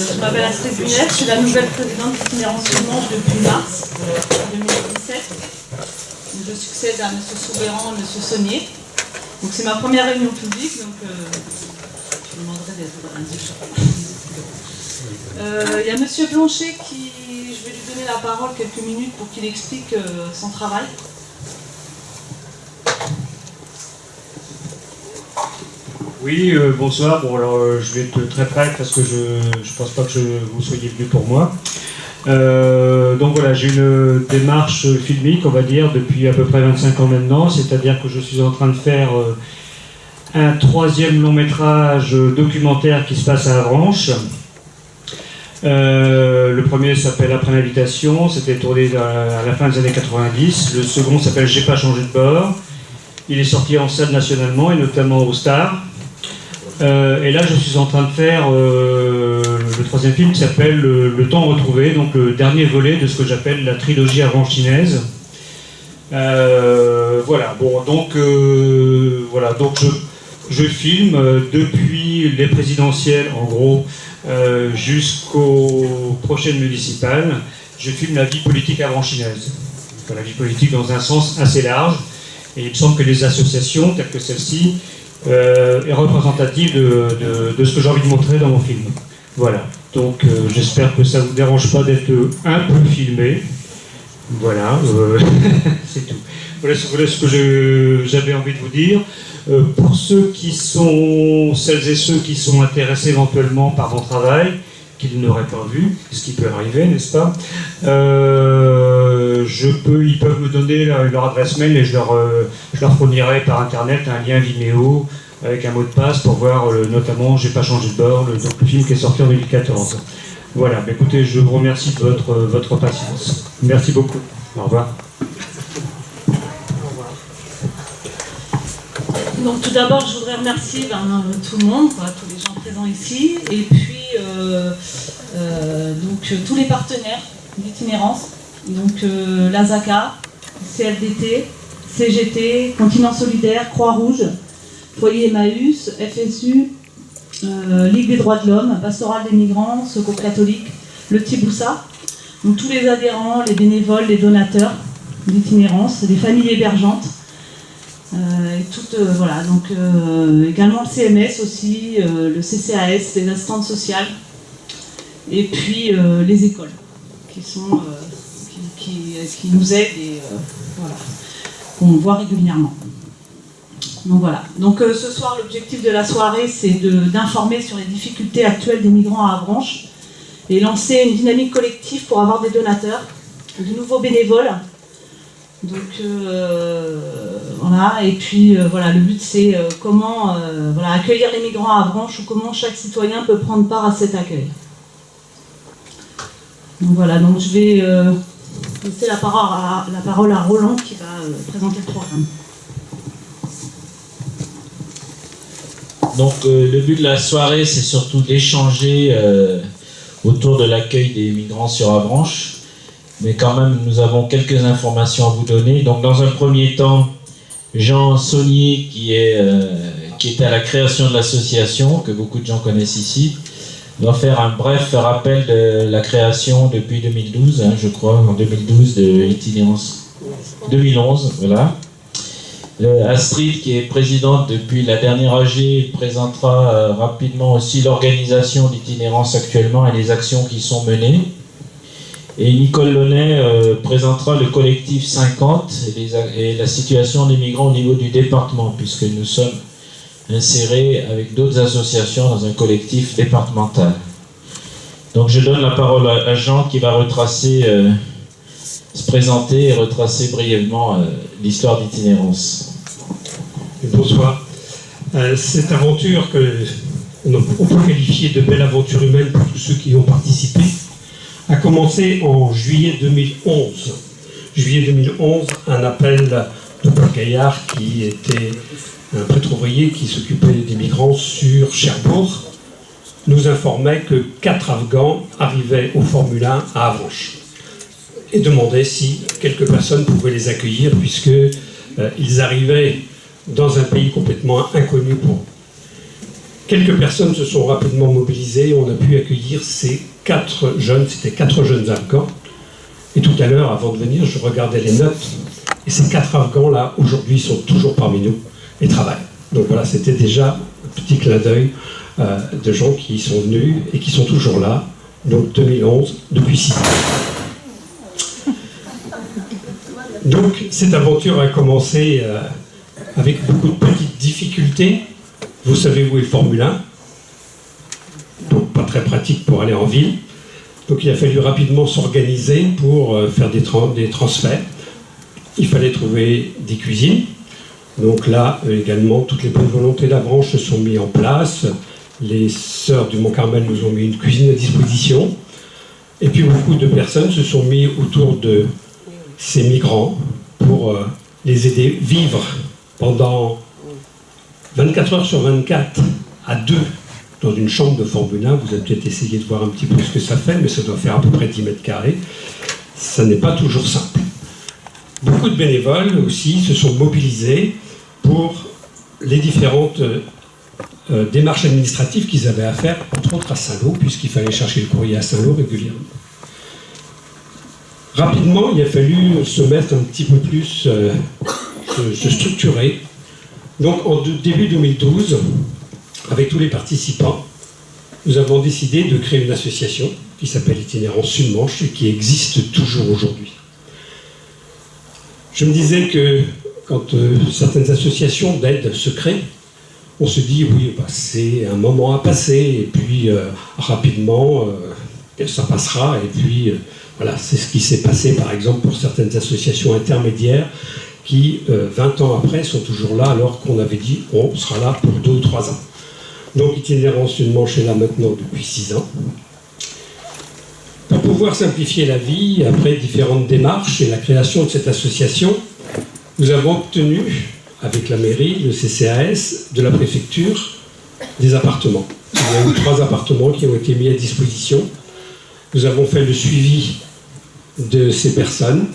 Je m'appelle Astrid Bunet, je suis la nouvelle présidente d'Itinérance Dimanche depuis mars 2017. Je succède à M. Soubéran et M. Saunier. Donc c'est ma première réunion publique, donc je vous demanderai d'être indulgent. Il y a M. Blanchet qui, je vais lui donner la parole quelques minutes pour qu'il explique son travail. Oui, bonsoir. Bon, alors je vais être très bref parce que je ne pense pas que vous soyez venu pour moi. Donc voilà, j'ai une démarche filmique, on va dire, depuis à peu près 25 ans maintenant. C'est-à-dire que je suis en train de faire un troisième long métrage documentaire qui se passe à Avranches. Le premier s'appelle Après l'invitation, c'était tourné à la fin des années 90. Le second s'appelle J'ai pas changé de bord. Il est sorti en salle nationalement et notamment au Star. Et là, je suis en train de faire le troisième film qui s'appelle Le temps retrouvé, donc le dernier volet de ce que j'appelle la trilogie avranchinaise. Voilà, bon, donc je filme depuis les présidentielles, en gros, jusqu'aux prochaines municipales. Je filme la vie politique avranchinaise. Enfin, la vie politique dans un sens assez large. Et il me semble que les associations, telles que celle-ci, est représentative de ce que j'ai envie de montrer dans mon film. Voilà, donc j'espère que ça ne vous dérange pas d'être un peu filmé. Voilà, c'est tout. Voilà ce que j'avais envie de vous dire. Pour celles et ceux qui sont intéressés éventuellement par mon travail, qu'ils n'auraient pas vu, ce qui peut arriver, n'est-ce pas, ils peuvent me donner leur adresse mail et je leur fournirai par internet un lien Vimeo avec un mot de passe pour voir notamment J'ai pas changé de bord, donc le film qui est sorti en 2014. Voilà, bah écoutez, je vous remercie de votre patience. Merci beaucoup. Au revoir. Donc tout d'abord, je voudrais remercier tout le monde, tous les gens présents ici, et puis tous les partenaires d'itinérance, donc l'ASACA, CFDT, CGT, Continent Solidaire, Croix-Rouge, Foyer Emmaüs, FSU, Ligue des droits de l'homme, Pastorale des migrants, Secours catholique, le Tiboussa, donc tous les adhérents, les bénévoles, les donateurs d'itinérance, les familles hébergeantes. Voilà, donc également le CMS aussi, le CCAS, les assistantes sociales, et puis les écoles qui nous aident et voilà, qu'on voit régulièrement. Donc voilà. Donc ce soir, l'objectif de la soirée, c'est d'informer sur les difficultés actuelles des migrants à Avranches et lancer une dynamique collective pour avoir des donateurs, de nouveaux bénévoles. Donc voilà, et puis voilà, le but c'est comment accueillir les migrants à Avranches ou comment chaque citoyen peut prendre part à cet accueil. Donc voilà, donc je vais laisser la parole à Roland qui va présenter le programme. Donc le but de la soirée, c'est surtout d'échanger autour de l'accueil des migrants sur Avranches. Mais quand même, nous avons quelques informations à vous donner. Donc, dans un premier temps, Jean Saunier, qui était à la création de l'association, que beaucoup de gens connaissent ici, doit faire un bref rappel de la création depuis 2012, je crois, en 2012, de l'itinérance. 2011, voilà. Astrid, qui est présidente depuis la dernière AG, présentera rapidement aussi l'organisation d'itinérance actuellement et les actions qui sont menées. Et Nicole Launay présentera le collectif 50 et la situation des migrants au niveau du département, puisque nous sommes insérés avec d'autres associations dans un collectif départemental. Donc je donne la parole à Jean qui va se présenter et retracer brièvement l'histoire d'itinérance. Bonsoir. Cette aventure qu'on peut qualifier de belle aventure humaine pour tous ceux qui y ont participé, a commencé en juillet 2011. Juillet 2011, un appel de Paul Gaillard, qui était un prêtre ouvrier qui s'occupait des migrants sur Cherbourg, nous informait que 4 Afghans arrivaient au Formule 1 à Avranches et demandait si quelques personnes pouvaient les accueillir, puisqu'ils arrivaient dans un pays complètement inconnu pour eux. Quelques personnes se sont rapidement mobilisées, on a pu accueillir ces 4 jeunes, c'était 4 jeunes Afghans. Et tout à l'heure, avant de venir, je regardais les notes, et ces 4 Afghans-là, aujourd'hui, sont toujours parmi nous et travaillent. Donc voilà, c'était déjà un petit clin d'œil de gens qui sont venus et qui sont toujours là, donc 2011, depuis 6 ans. Donc cette aventure a commencé avec beaucoup de petites difficultés. Vous savez où est le Formule 1, donc pas très pratique pour aller en ville. Donc il a fallu rapidement s'organiser pour faire des transferts. Il fallait trouver des cuisines. Donc là également, toutes les bonnes volontés d'Avranches se sont mises en place. Les sœurs du Mont-Carmel nous ont mis une cuisine à disposition. Et puis beaucoup de personnes se sont mises autour de ces migrants pour les aider à vivre pendant 24 heures sur 24 à 2 dans une chambre de Formule 1. Vous avez peut-être essayé de voir un petit peu ce que ça fait, mais ça doit faire à peu près 10 mètres carrés. Ça n'est pas toujours simple. Beaucoup de bénévoles aussi se sont mobilisés pour les différentes démarches administratives qu'ils avaient à faire, entre autres à Saint-Lô, puisqu'il fallait chercher le courrier à Saint-Lô régulièrement. Rapidement, il a fallu se mettre un petit peu plus, se structurer. Donc en début 2012, avec tous les participants, nous avons décidé de créer une association qui s'appelle Itinérance Sud-Manche et qui existe toujours aujourd'hui. Je me disais que quand certaines associations d'aide se créent, on se dit oui, bah, c'est un moment à passer et puis rapidement ça passera et puis voilà, c'est ce qui s'est passé par exemple pour certaines associations intermédiaires qui 20 ans après sont toujours là alors qu'on avait dit on sera là pour 2 ou 3 ans. Donc Itinérance Sud-Manche est là maintenant depuis 6 ans. Pour pouvoir simplifier la vie, après différentes démarches et la création de cette association, nous avons obtenu, avec la mairie, le CCAS, de la préfecture, des appartements. Il y a eu 3 appartements qui ont été mis à disposition. Nous avons fait le suivi de ces personnes,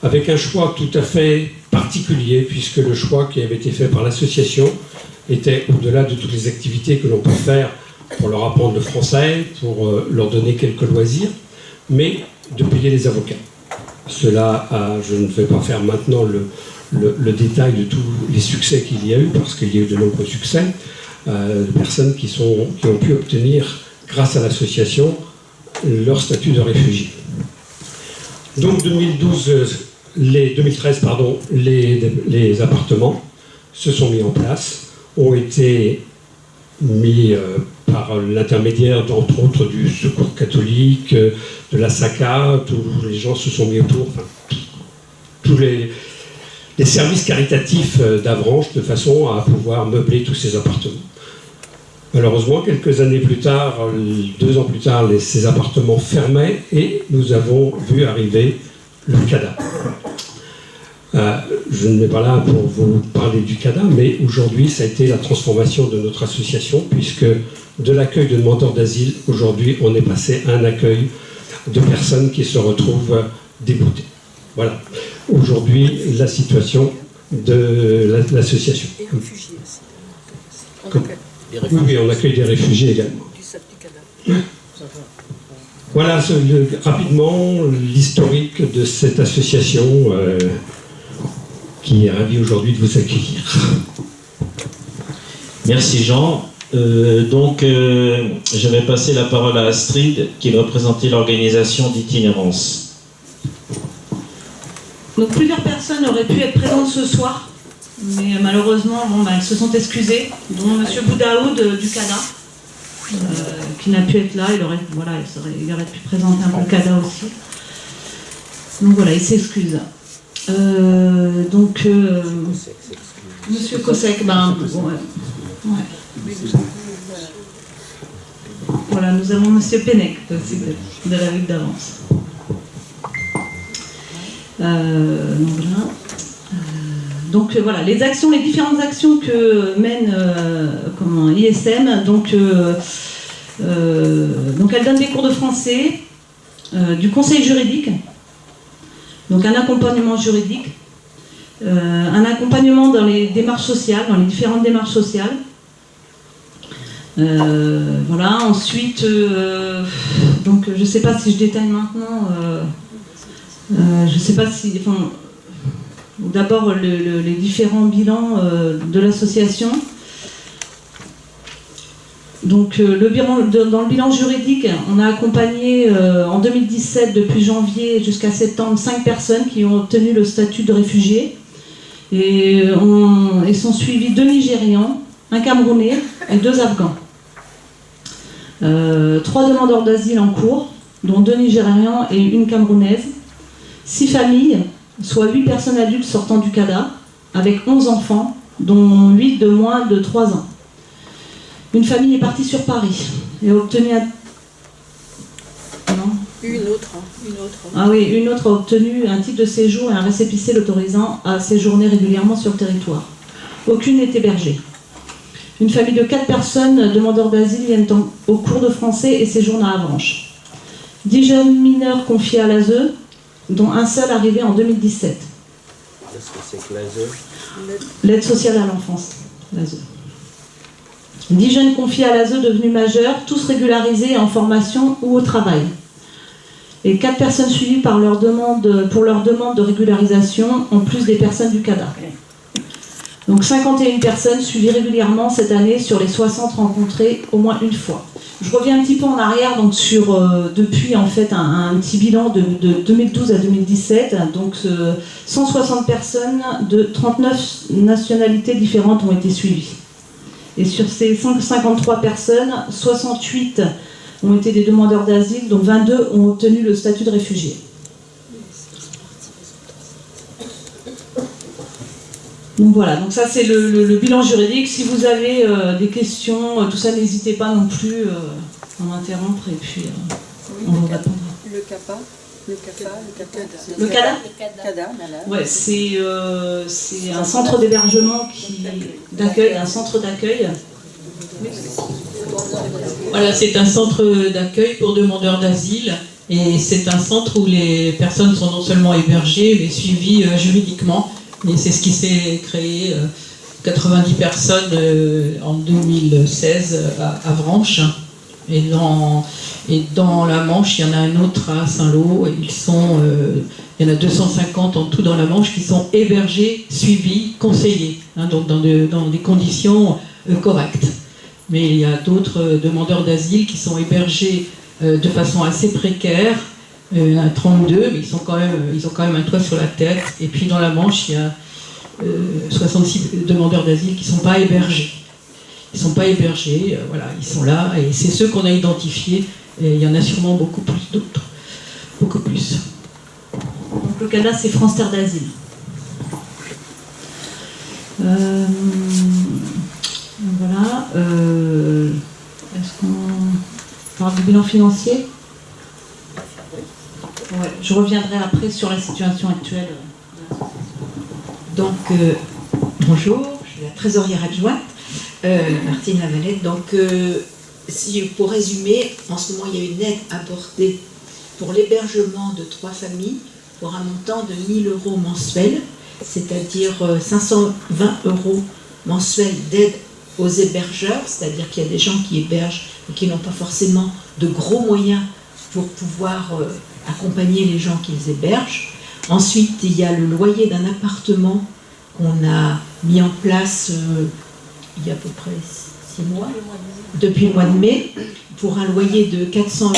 avec un choix tout à fait particulier, puisque le choix qui avait été fait par l'association était au-delà de toutes les activités que l'on peut faire pour leur apprendre le français, pour leur donner quelques loisirs, mais de payer les avocats. Cela, je ne vais pas faire maintenant le détail de tous les succès qu'il y a eu, parce qu'il y a eu de nombreux succès, de personnes qui ont pu obtenir, grâce à l'association, leur statut de réfugié. Donc 2013, les appartements se sont mis en place, ont été mis par l'intermédiaire, entre autres, du Secours catholique, de la SACA, tous les gens se sont mis autour, enfin, tous les services caritatifs d'Avranches, de façon à pouvoir meubler tous ces appartements. Malheureusement, quelques années plus tard, 2 ans plus tard, ces appartements fermaient et nous avons vu arriver le CADA. Je ne vais pas là pour vous parler du CADA, mais aujourd'hui, ça a été la transformation de notre association, puisque de l'accueil de demandeurs d'asile, aujourd'hui, on est passé à un accueil de personnes qui se retrouvent déboutées. Voilà. Aujourd'hui, la situation de l'association. Et réfugiés aussi. Oui, on accueille des réfugiés également. Voilà rapidement l'historique de cette association qui est ravie aujourd'hui de vous accueillir. Merci Jean. Je vais passer la parole à Astrid qui va présenter l'organisation d'Itinérance. Donc plusieurs personnes auraient pu être présentes ce soir, mais malheureusement elles se sont excusées, dont M. Boudaoud du CADA, qui n'a pu être là. Il aurait pu présenter un peu le CADA aussi. Donc voilà, il s'excuse. Monsieur Kosek, voilà, nous avons Monsieur Pennec aussi de la Ligue d'Avance. Donc voilà, les différentes actions que mène ISM, donc elle donne des cours de français, du conseil juridique, donc un accompagnement juridique, un accompagnement dans les démarches sociales, dans les différentes démarches sociales. Voilà, ensuite, donc je ne sais pas si je détaille maintenant, je ne sais pas si, enfin, d'abord les différents bilans de l'association. Donc dans le bilan juridique, on a accompagné en 2017, depuis janvier jusqu'à septembre, 5 personnes qui ont obtenu le statut de réfugié. Et sont suivis 2 Nigérians, un Camerounais et 2 Afghans. 3 demandeurs d'asile en cours, dont 2 Nigérians et une Camerounaise. 6 familles, soit 8 personnes adultes sortant du CADA, avec 11 enfants, dont 8 de moins de 3 ans. Une famille est partie sur Paris et a obtenu un... Non. Une autre. Ah oui, une autre a obtenu un titre de séjour et un récépissé l'autorisant à séjourner régulièrement sur le territoire. Aucune n'est hébergée. Une famille de 4 personnes demandeurs d'asile viennent au cours de français et séjournent à Avranches. 10 jeunes mineurs confiés à l'ASE, dont un seul arrivé en 2017. Qu'est-ce que c'est que l'ASE ? L'aide sociale à l'enfance, l'ASE. 10 jeunes confiés à l'ASE devenus majeurs, tous régularisés en formation ou au travail. Et 4 personnes suivies pour leur demande de régularisation, en plus des personnes du CADA. Donc 51 personnes suivies régulièrement cette année sur les 60 rencontrées au moins une fois. Je reviens un petit peu en arrière donc depuis en fait un petit bilan de 2012 à 2017. Donc 160 personnes de 39 nationalités différentes ont été suivies. Et sur ces 153 personnes, 68 ont été des demandeurs d'asile, dont 22 ont obtenu le statut de réfugié. Donc voilà, donc ça c'est le bilan juridique. Si vous avez des questions, tout ça, n'hésitez pas non plus à m'interrompre et puis on vous répondra. Le CAPA, le CADA. Ouais, c'est un centre d'hébergement d'accueil, un centre d'accueil. Voilà, c'est un centre d'accueil pour demandeurs d'asile et c'est un centre où les personnes sont non seulement hébergées mais suivies juridiquement. Et c'est ce qui s'est créé, 90 personnes en 2016 à Avranches. Et dans la Manche, il y en a un autre à Saint-Lô. Il y en a 250 en tout dans la Manche qui sont hébergés, suivis, conseillés, hein, donc dans des conditions correctes. Mais il y a d'autres demandeurs d'asile qui sont hébergés de façon assez précaire, à 32, mais ils ont quand même un toit sur la tête. Et puis dans la Manche, il y a 66 demandeurs d'asile qui ne sont pas hébergés. Ils ne sont pas hébergés, voilà, ils sont là, et c'est ceux qu'on a identifiés, et il y en a sûrement beaucoup plus d'autres. Beaucoup plus. Donc le CADA, c'est France Terre d'Asile. Voilà. Est-ce qu'on parle du bilan financier ? Ouais, je reviendrai après sur la situation actuelle. Donc, bonjour, je suis la trésorière adjointe, Martine Lavalette. Donc, pour résumer, en ce moment, il y a une aide apportée pour l'hébergement de 3 familles pour un montant de 1 000 € mensuels, c'est-à-dire 520 € mensuels d'aide aux hébergeurs, c'est-à-dire qu'il y a des gens qui hébergent et qui n'ont pas forcément de gros moyens pour pouvoir accompagner les gens qu'ils hébergent. Ensuite, il y a le loyer d'un appartement qu'on a mis en place il y a à peu près 6 mois, depuis le mois de mai, pour un loyer de 400 €.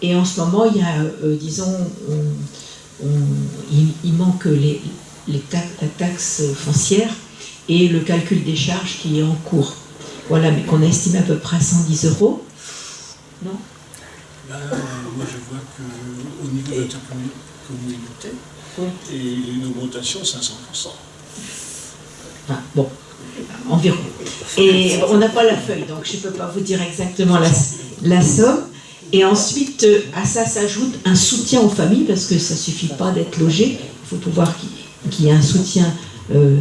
Et en ce moment, il y a, il manque la taxe foncière et le calcul des charges qui est en cours. Voilà, mais qu'on a estimé à peu près à 110 €. Non ? Moi, je vois qu'au niveau de l'intercommunalité, et une augmentation 500%. Ah, bon, environ. Et on n'a pas la feuille, donc je ne peux pas vous dire exactement la somme. Et ensuite, à ça s'ajoute un soutien aux familles, parce que ça ne suffit pas d'être logé, il faut pouvoir qu'il y ait un soutien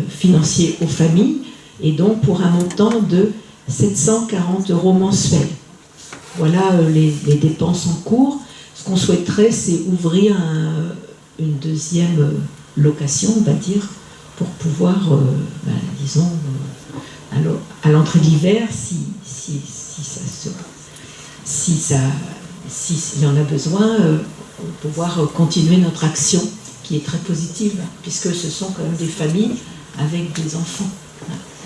financier aux familles, et donc pour un montant de 740 € mensuels. Voilà les dépenses en cours. Ce qu'on souhaiterait, c'est ouvrir une deuxième location, on va dire, pour pouvoir, disons, à l'entrée de l'hiver, s'il y en a besoin, pouvoir continuer notre action qui est très positive, puisque ce sont quand même des familles avec des enfants.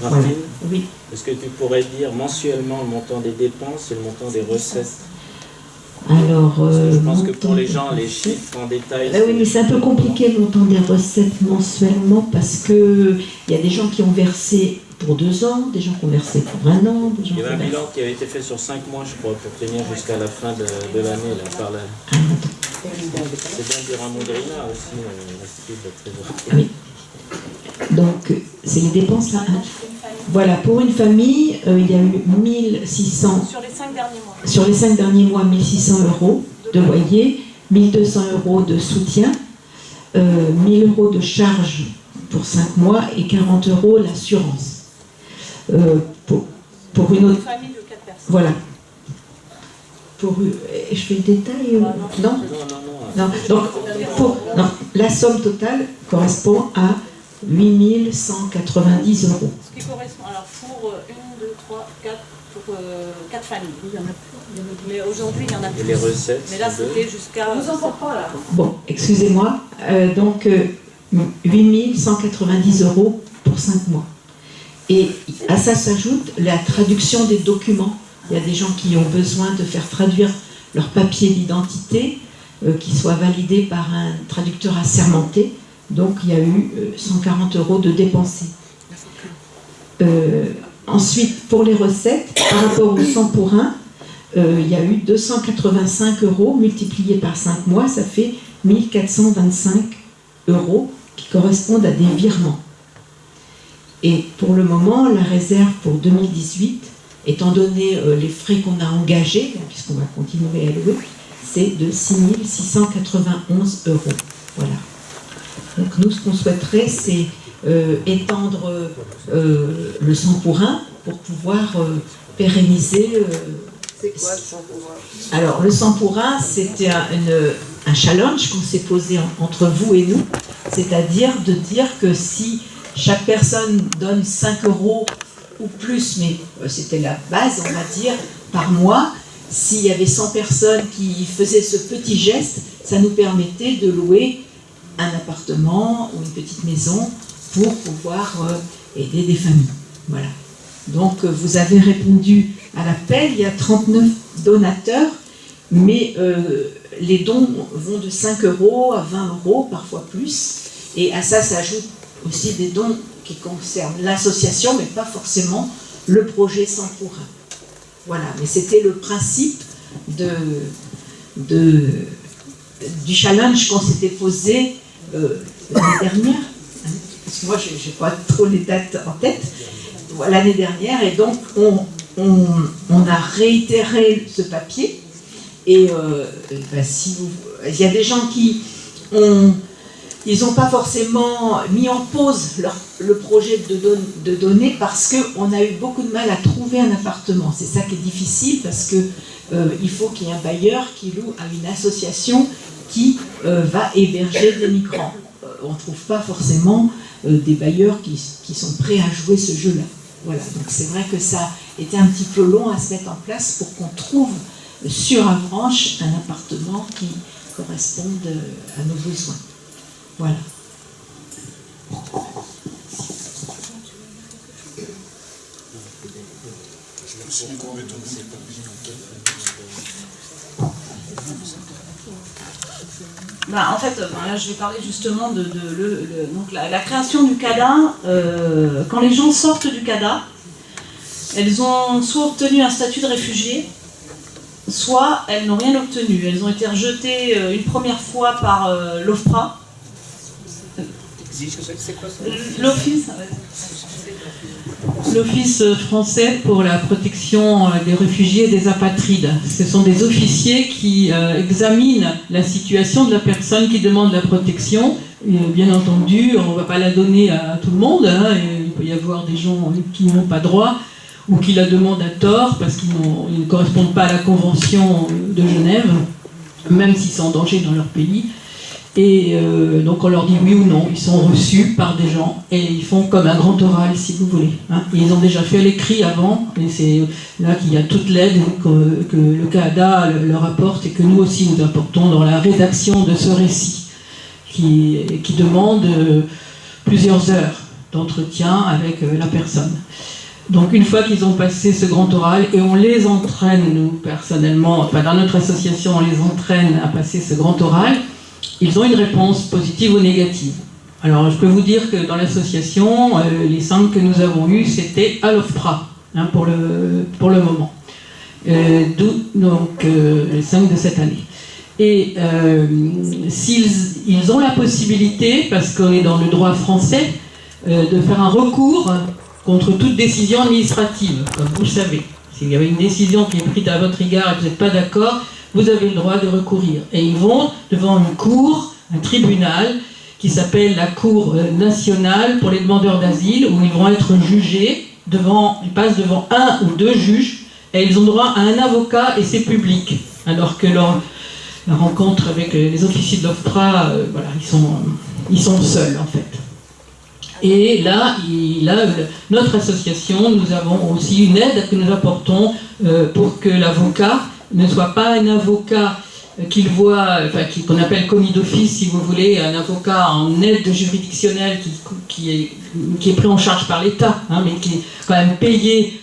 Martine, Voilà. Oui. est-ce que tu pourrais dire mensuellement le montant des dépenses et le montant des recettes? Alors, Je pense que pour montant les gens, des les recettes. chiffres en détail... Oui, mais c'est un peu compliqué le montant des recettes mensuellement parce que il y a des gens qui ont versé pour 2 ans, des gens qui ont versé pour 1 an, des gens Il qui y avait ont un versé... bilan qui avait été fait sur 5 mois, je crois, pour tenir jusqu'à la fin de l'année, là, par là. C'est bien du Ramondrina aussi, l'institut de la trésorerie. Ah oui. Donc, c'est les dépenses là. Hein. Voilà, pour une famille, il y a eu 1600... Sur les 5 derniers mois. Sur les 5 derniers mois, 1600 € de loyer, 1200 € de soutien, 1000 € de charges pour 5 mois et 40 € l'assurance. Pour une autre... Famille de 4 personnes. Voilà. Je fais le détail non. Non. Donc, la somme totale correspond à 8190 €. Ce qui correspond, alors pour 1, 2, 3, 4, pour 4 familles. Il y en a plus. Mais aujourd'hui, il y en a plus. Et les recettes? Mais là, c'était jusqu'à... Vous en faites pas, là. Bon, excusez-moi. Donc, 8190 € pour 5 mois. Et à ça s'ajoute la traduction des documents. Il y a des gens qui ont besoin de faire traduire leur papier d'identité, qui soit validé par un traducteur assermenté. Donc, il y a eu 140 € de dépensés. Ensuite, pour les recettes, par rapport au 100 pour 1, il y a eu 285 € multipliés par 5 mois, ça fait 1425 € qui correspondent à des virements. Et pour le moment, la réserve pour 2018, étant donné les frais qu'on a engagés, puisqu'on va continuer à louer, c'est de 6 691 €. Voilà. Donc nous, ce qu'on souhaiterait, c'est étendre le 100 pour 1 pour pouvoir pérenniser... C'est quoi le 100 pour 1? Alors, le 100 pour 1, c'était un challenge qu'on s'est posé entre vous et nous, c'est-à-dire de dire que si chaque personne donne 5 € ou plus, mais c'était la base, on va dire, par mois, s'il y avait 100 personnes qui faisaient ce petit geste, ça nous permettait de louer un appartement ou une petite maison pour pouvoir aider des familles. Voilà. Donc, vous avez répondu à l'appel, il y a 39 donateurs, mais les dons vont de 5 € à 20 €, parfois plus, et à ça s'ajoutent aussi des dons qui concernent l'association, mais pas forcément le projet 100 pour 1. Voilà, mais c'était le principe du challenge qu'on s'était posé l'année dernière, parce que moi je n'ai pas trop les dates en tête, l'année dernière, et donc on a réitéré ce papier, et il y a des gens qui ils n'ont pas forcément mis en pause le projet de donner parce qu'on a eu beaucoup de mal à trouver un appartement. C'est ça qui est difficile parce qu'il faut qu'il y ait un bailleur qui loue à une association qui va héberger des migrants. On ne trouve pas forcément des bailleurs qui sont prêts à jouer ce jeu-là. Voilà, donc c'est vrai que ça était un petit peu long à se mettre en place pour qu'on trouve sur Avranches un appartement qui corresponde à nos besoins. Voilà. En fait, là, je vais parler justement de donc la création du CADA. Quand les gens sortent du CADA, elles ont soit obtenu un statut de réfugié, soit elles n'ont rien obtenu. Elles ont été rejetées une première fois par l'OFPRA. L'Office français pour la protection des réfugiés et des apatrides. Ce sont des officiers qui examinent la situation de la personne qui demande la protection. Et bien entendu, on ne va pas la donner à tout le monde. Il peut y avoir des gens qui n'ont pas droit ou qui la demandent à tort parce qu'ils ne correspondent pas à la Convention de Genève, même s'ils sont en danger dans leur pays. Et donc on leur dit oui ou non, ils sont reçus par des gens et ils font comme un grand oral si vous voulez. Hein. Ils ont déjà fait l'écrit avant et c'est là qu'il y a toute l'aide que le Canada leur apporte et que nous aussi nous apportons dans la rédaction de ce récit qui demande plusieurs heures d'entretien avec la personne. Donc une fois qu'ils ont passé ce grand oral, et on les entraîne, nous personnellement, enfin dans notre association on les entraîne à passer ce grand oral, ils ont une réponse positive ou négative. Alors je peux vous dire que dans l'association, les 5 que nous avons eus, c'était à l'OFPRA, hein, pour le moment. D'où donc les 5 de cette année. Et s'ils ont la possibilité, parce qu'on est dans le droit français, de faire un recours contre toute décision administrative, comme vous le savez. S'il y avait une décision qui est prise à votre égard et que vous n'êtes pas d'accord, vous avez le droit de recourir. Et ils vont devant une cour, un tribunal, qui s'appelle la Cour nationale pour les demandeurs d'asile, où ils vont être jugés, ils passent devant 1 ou 2 juges, et ils ont droit à un avocat et c'est public. Alors que la rencontre avec les officiers de l'OFPRA, voilà, ils sont seuls en fait. Et là, notre association, nous avons aussi une aide que nous apportons pour que l'avocat ne soit pas un avocat qu'on appelle commis d'office, si vous voulez, un avocat en aide juridictionnelle qui est pris en charge par l'État, hein, mais qui est quand même payé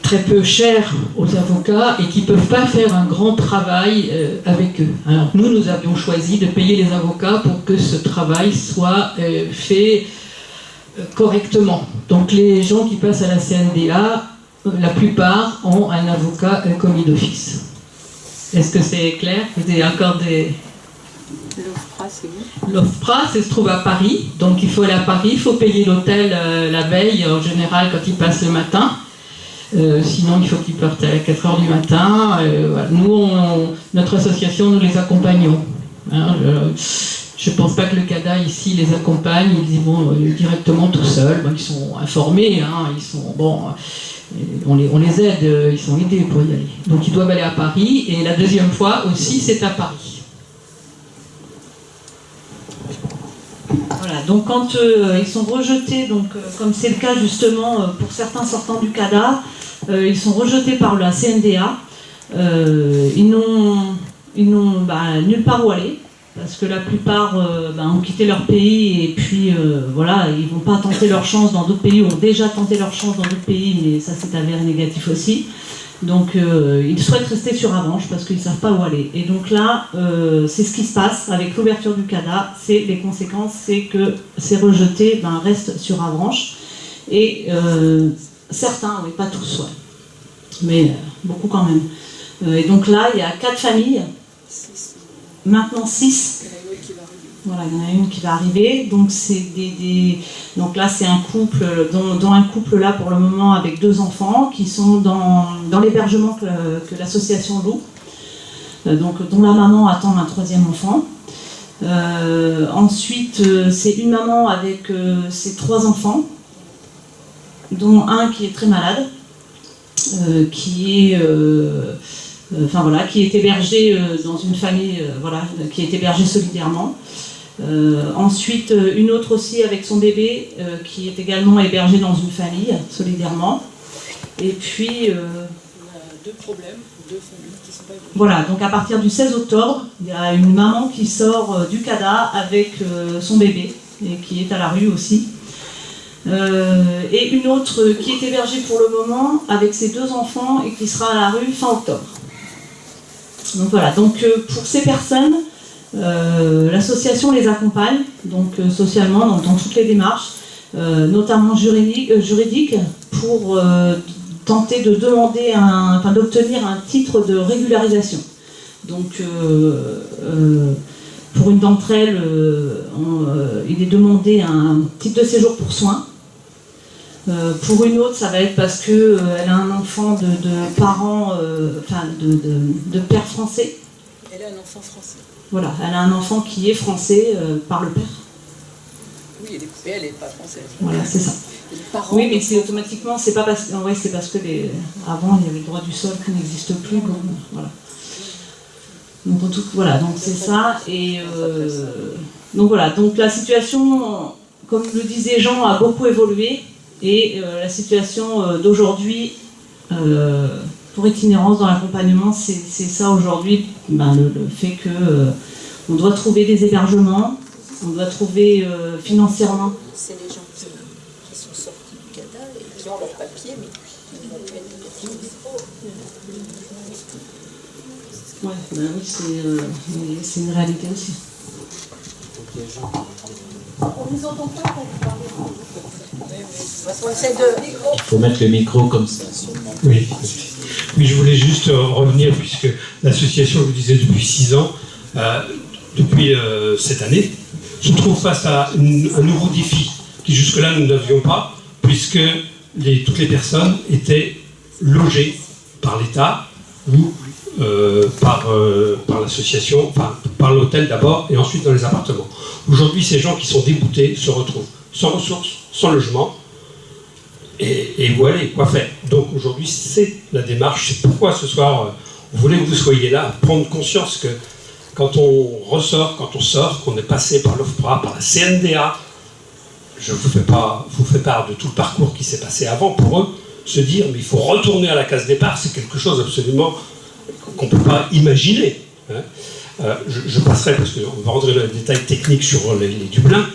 très peu cher aux avocats et qui ne peuvent pas faire un grand travail avec eux. Alors nous avions choisi de payer les avocats pour que ce travail soit fait correctement. Donc les gens qui passent à la CNDA, la plupart ont un avocat commis d'office. Est-ce que c'est clair? Vous avez encore des... L'OFPRA, c'est où? L'OFPRA, ça se trouve à Paris. Donc il faut aller à Paris, il faut payer l'hôtel la veille, en général, quand ils passent le matin. Sinon, il faut qu'ils partent à 4h du matin. Voilà. Nous, notre association, nous les accompagnons. Hein, je ne pense pas que le CADA ici les accompagne, ils y vont directement tout seuls. Bon, ils sont informés, hein, on les aide, ils sont aidés pour y aller. Donc ils doivent aller à Paris, et la deuxième fois aussi, c'est à Paris. Voilà, donc quand ils sont rejetés, comme c'est le cas justement pour certains sortants du CADA, ils sont rejetés par la CNDA, ils n'ont nulle part où aller, parce que la plupart ont quitté leur pays, et puis voilà, ils ne vont pas tenter leur chance dans d'autres pays, ou ont déjà tenté leur chance dans d'autres pays, mais ça s'est avéré négatif aussi. Donc ils souhaitent rester sur Avranches parce qu'ils ne savent pas où aller. Et donc là, c'est ce qui se passe avec l'ouverture du CADA. Les conséquences, c'est que ces rejetés restent sur Avranches. Et certains, oui, pas tous, ouais, mais beaucoup quand même. Et donc là, il y a 4 familles, maintenant 6. Voilà, il y en a une qui va arriver. Donc donc là, c'est un couple, dont un couple là pour le moment avec 2 enfants qui sont dans l'hébergement que l'association loue. Donc dont la maman attend un 3e enfant. Ensuite, c'est une maman avec ses 3 enfants, dont un qui est très malade, qui est hébergé dans une famille, qui est hébergé solidairement. Ensuite, une autre aussi avec son bébé, qui est également hébergée dans une famille, solidairement. Et puis... on a 2 problèmes, 2 familles qui sont pas hébergées. Voilà, donc à partir du 16 octobre, il y a une maman qui sort du CADA avec son bébé, et qui est à la rue aussi. Et une autre qui est hébergée pour le moment avec ses 2 enfants et qui sera à la rue fin octobre. Donc voilà, donc pour ces personnes, l'association les accompagne, donc socialement dans toutes les démarches, notamment juridiques, pour tenter de demander d'obtenir un titre de régularisation. Donc pour une d'entre elles, il est demandé un titre de séjour pour soins. Pour une autre, ça va être parce qu'elle a un enfant de parents, de père français. Elle a un enfant français. Voilà, elle a un enfant qui est français par le père. Oui, elle n'est pas française. Voilà, c'est ça. Oui, mais c'est automatiquement, c'est pas parce que, c'est parce que avant il y avait le droit du sol qui n'existe plus. Voilà. Donc voilà, donc c'est ça. Et donc voilà, donc la situation, comme le disait Jean, a beaucoup évolué. Et la situation d'aujourd'hui, pour itinérance dans l'accompagnement, c'est ça aujourd'hui, le fait que on doit trouver des hébergements, on doit trouver financièrement. C'est les gens qui sont sortis du CADA et qui ont leurs papiers, mais qui n'ont pas de Ouais, oui, c'est une réalité aussi. On nous entend pas quand vous parlez. Il faut mettre le micro comme ça. Oui, je voulais juste revenir, puisque l'association, je vous disais, depuis 6 ans, depuis cette année, se trouve face à un nouveau défi qui jusque-là nous n'avions pas, puisque toutes les personnes étaient logées par l'État ou par l'association, enfin par l'hôtel d'abord et ensuite dans les appartements. Aujourd'hui, ces gens qui sont déboutés se retrouvent sans ressources, sans logement, et voilà quoi faire. Donc aujourd'hui, c'est la démarche, c'est pourquoi ce soir, on voulait que vous soyez là, prendre conscience que quand on ressort, quand on sort, qu'on est passé par l'OFPRA, par la CNDA, je vous fais part de tout le parcours qui s'est passé avant pour eux, se dire mais il faut retourner à la case départ, c'est quelque chose absolument qu'on ne peut pas imaginer. Hein. Je passerai, parce qu'on va rentrer dans les détails techniques sur les Dublins,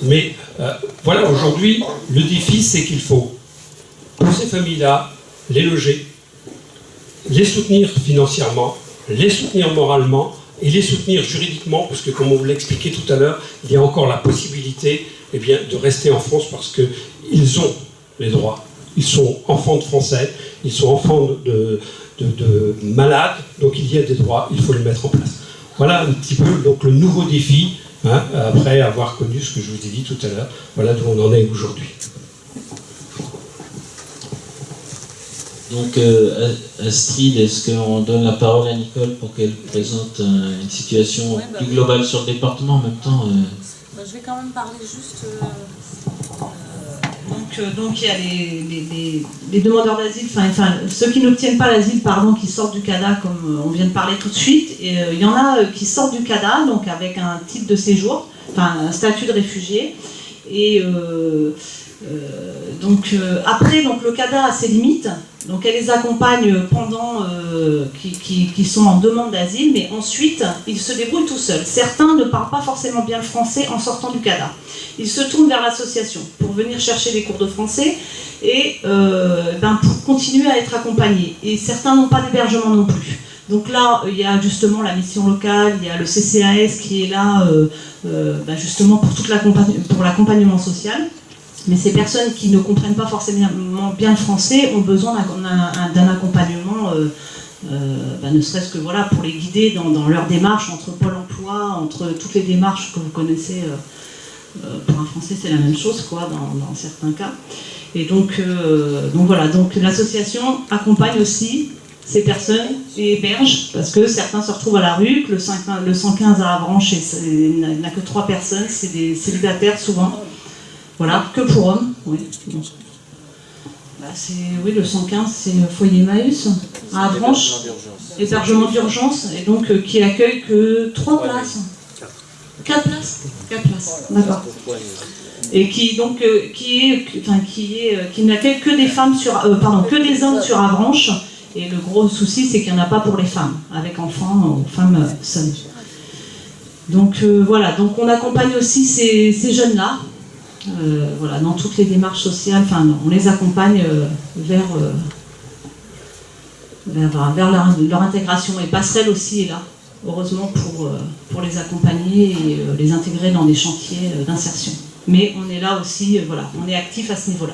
mais voilà, aujourd'hui, le défi, c'est qu'il faut, pour ces familles-là, les loger, les soutenir financièrement, les soutenir moralement et les soutenir juridiquement, parce que, comme on vous l'a expliqué tout à l'heure, il y a encore la possibilité de rester en France parce qu'ils ont les droits. Ils sont enfants de Français, ils sont enfants de malades, donc il y a des droits, il faut les mettre en place. Voilà un petit peu donc, le nouveau défi, hein, après avoir connu ce que je vous ai dit tout à l'heure, voilà d'où on en est aujourd'hui. Donc Astrid, est-ce qu'on donne la parole à Nicole pour qu'elle présente une situation plus globale sur le département en même temps Je vais quand même parler juste... Donc il y a les demandeurs d'asile, enfin ceux qui n'obtiennent pas l'asile, qui sortent du CADA, comme on vient de parler tout de suite. Et il y en a qui sortent du CADA, donc avec un titre de séjour, un statut de réfugié. Et après, le CADA a ses limites. Donc elle les accompagne pendant qui sont en demande d'asile, mais ensuite ils se débrouillent tout seuls. Certains ne parlent pas forcément bien le français en sortant du CADA. Ils se tournent vers l'association pour venir chercher des cours de français et pour continuer à être accompagnés. Et certains n'ont pas d'hébergement non plus. Donc là, il y a justement la mission locale, il y a le CCAS qui est là justement pour l'accompagnement social. Mais ces personnes qui ne comprennent pas forcément bien le français ont besoin d'un accompagnement, ne serait-ce que pour les guider dans leur démarche entre Pôle emploi, entre toutes les démarches que vous connaissez. Pour un Français, c'est la même chose, dans certains cas. Et donc l'association accompagne aussi ces personnes et héberge, parce que certains se retrouvent à la rue, que le 115 à Avranches, il n'a que 3 personnes, c'est des célibataires souvent. Voilà, que pour hommes, oui. Le 115, c'est foyer Emmaüs, à Avranches, hébergement d'urgence, et donc qui accueille que 3 places. 4 places. 4 places, d'accord. Et qui n'accueille que des femmes que des hommes sur Avranches. Et le gros souci, c'est qu'il n'y en a pas pour les femmes, avec enfants ou femmes seules. Donc donc on accompagne aussi ces jeunes-là. Dans toutes les démarches sociales, on les accompagne vers leur intégration. Et Passerelle aussi est là, heureusement, pour les accompagner et les intégrer dans des chantiers d'insertion. Mais on est là aussi, on est actif à ce niveau-là.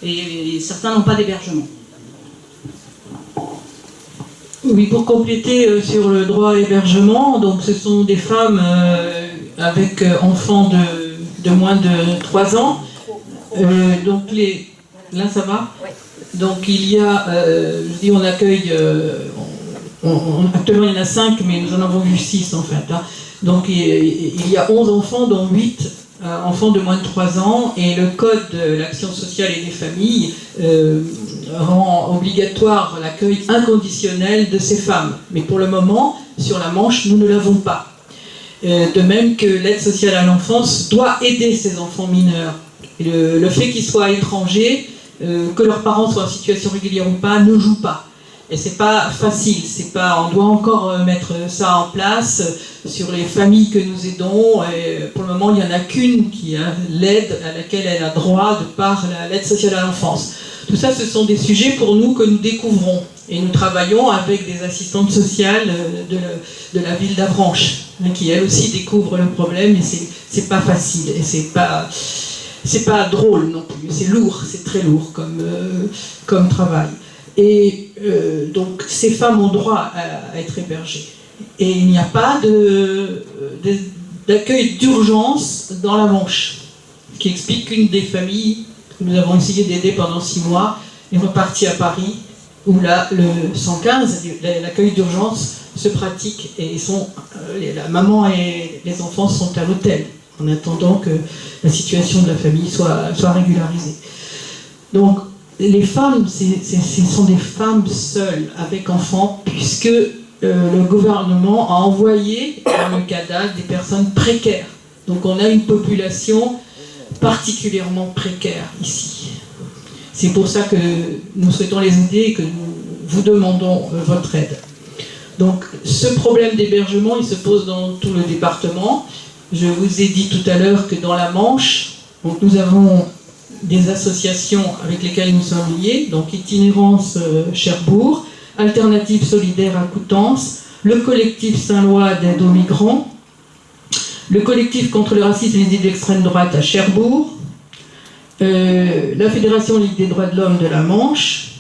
Et certains n'ont pas d'hébergement. Oui, pour compléter sur le droit à hébergement, donc ce sont des femmes avec enfants de moins de 3 ans. Là, ça va ? Donc il y a, on accueille, actuellement il y en a 5, mais nous en avons vu 6 en fait. Hein. Donc il y a 11 enfants, dont 8 enfants de moins de 3 ans, et le Code de l'action sociale et des familles rend obligatoire l'accueil inconditionnel de ces femmes. Mais pour le moment, sur la Manche, nous ne l'avons pas. De même que l'aide sociale à l'enfance doit aider ces enfants mineurs. Et le fait qu'ils soient étrangers, que leurs parents soient en situation régulière ou pas, ne joue pas. Et c'est pas facile, on doit encore mettre ça en place sur les familles que nous aidons. Et pour le moment, il n'y en a qu'une qui a l'aide à laquelle elle a droit de par l'aide sociale à l'enfance. Tout ça, ce sont des sujets pour nous que nous découvrons. Et nous travaillons avec des assistantes sociales de la ville d'Avranches, qui elles aussi découvrent le problème, et c'est pas facile, et c'est pas drôle non plus, c'est lourd, c'est très lourd comme travail. Et donc ces femmes ont droit à être hébergées. Et il n'y a pas d'accueil d'urgence dans la Manche, ce qui explique qu'une des familles que nous avons essayé d'aider pendant 6 mois est repartie à Paris, où là, le 115, l'accueil d'urgence, se pratique et la maman et les enfants sont à l'hôtel en attendant que la situation de la famille soit régularisée. Donc, les femmes, ce sont des femmes seules avec enfants, puisque le gouvernement a envoyé dans le CADA des personnes précaires. Donc, on a une population particulièrement précaire ici. C'est pour ça que nous souhaitons les aider et que nous vous demandons votre aide. Donc, ce problème d'hébergement, il se pose dans tout le département. Je vous ai dit tout à l'heure que dans la Manche, donc nous avons des associations avec lesquelles nous sommes liés, donc Itinérance Cherbourg, Alternative Solidaire à Coutances, le collectif Saint-Lois d'aide aux migrants, le collectif contre le racisme et les idées d'extrême droite à Cherbourg, la Fédération Ligue des droits de l'homme de la Manche,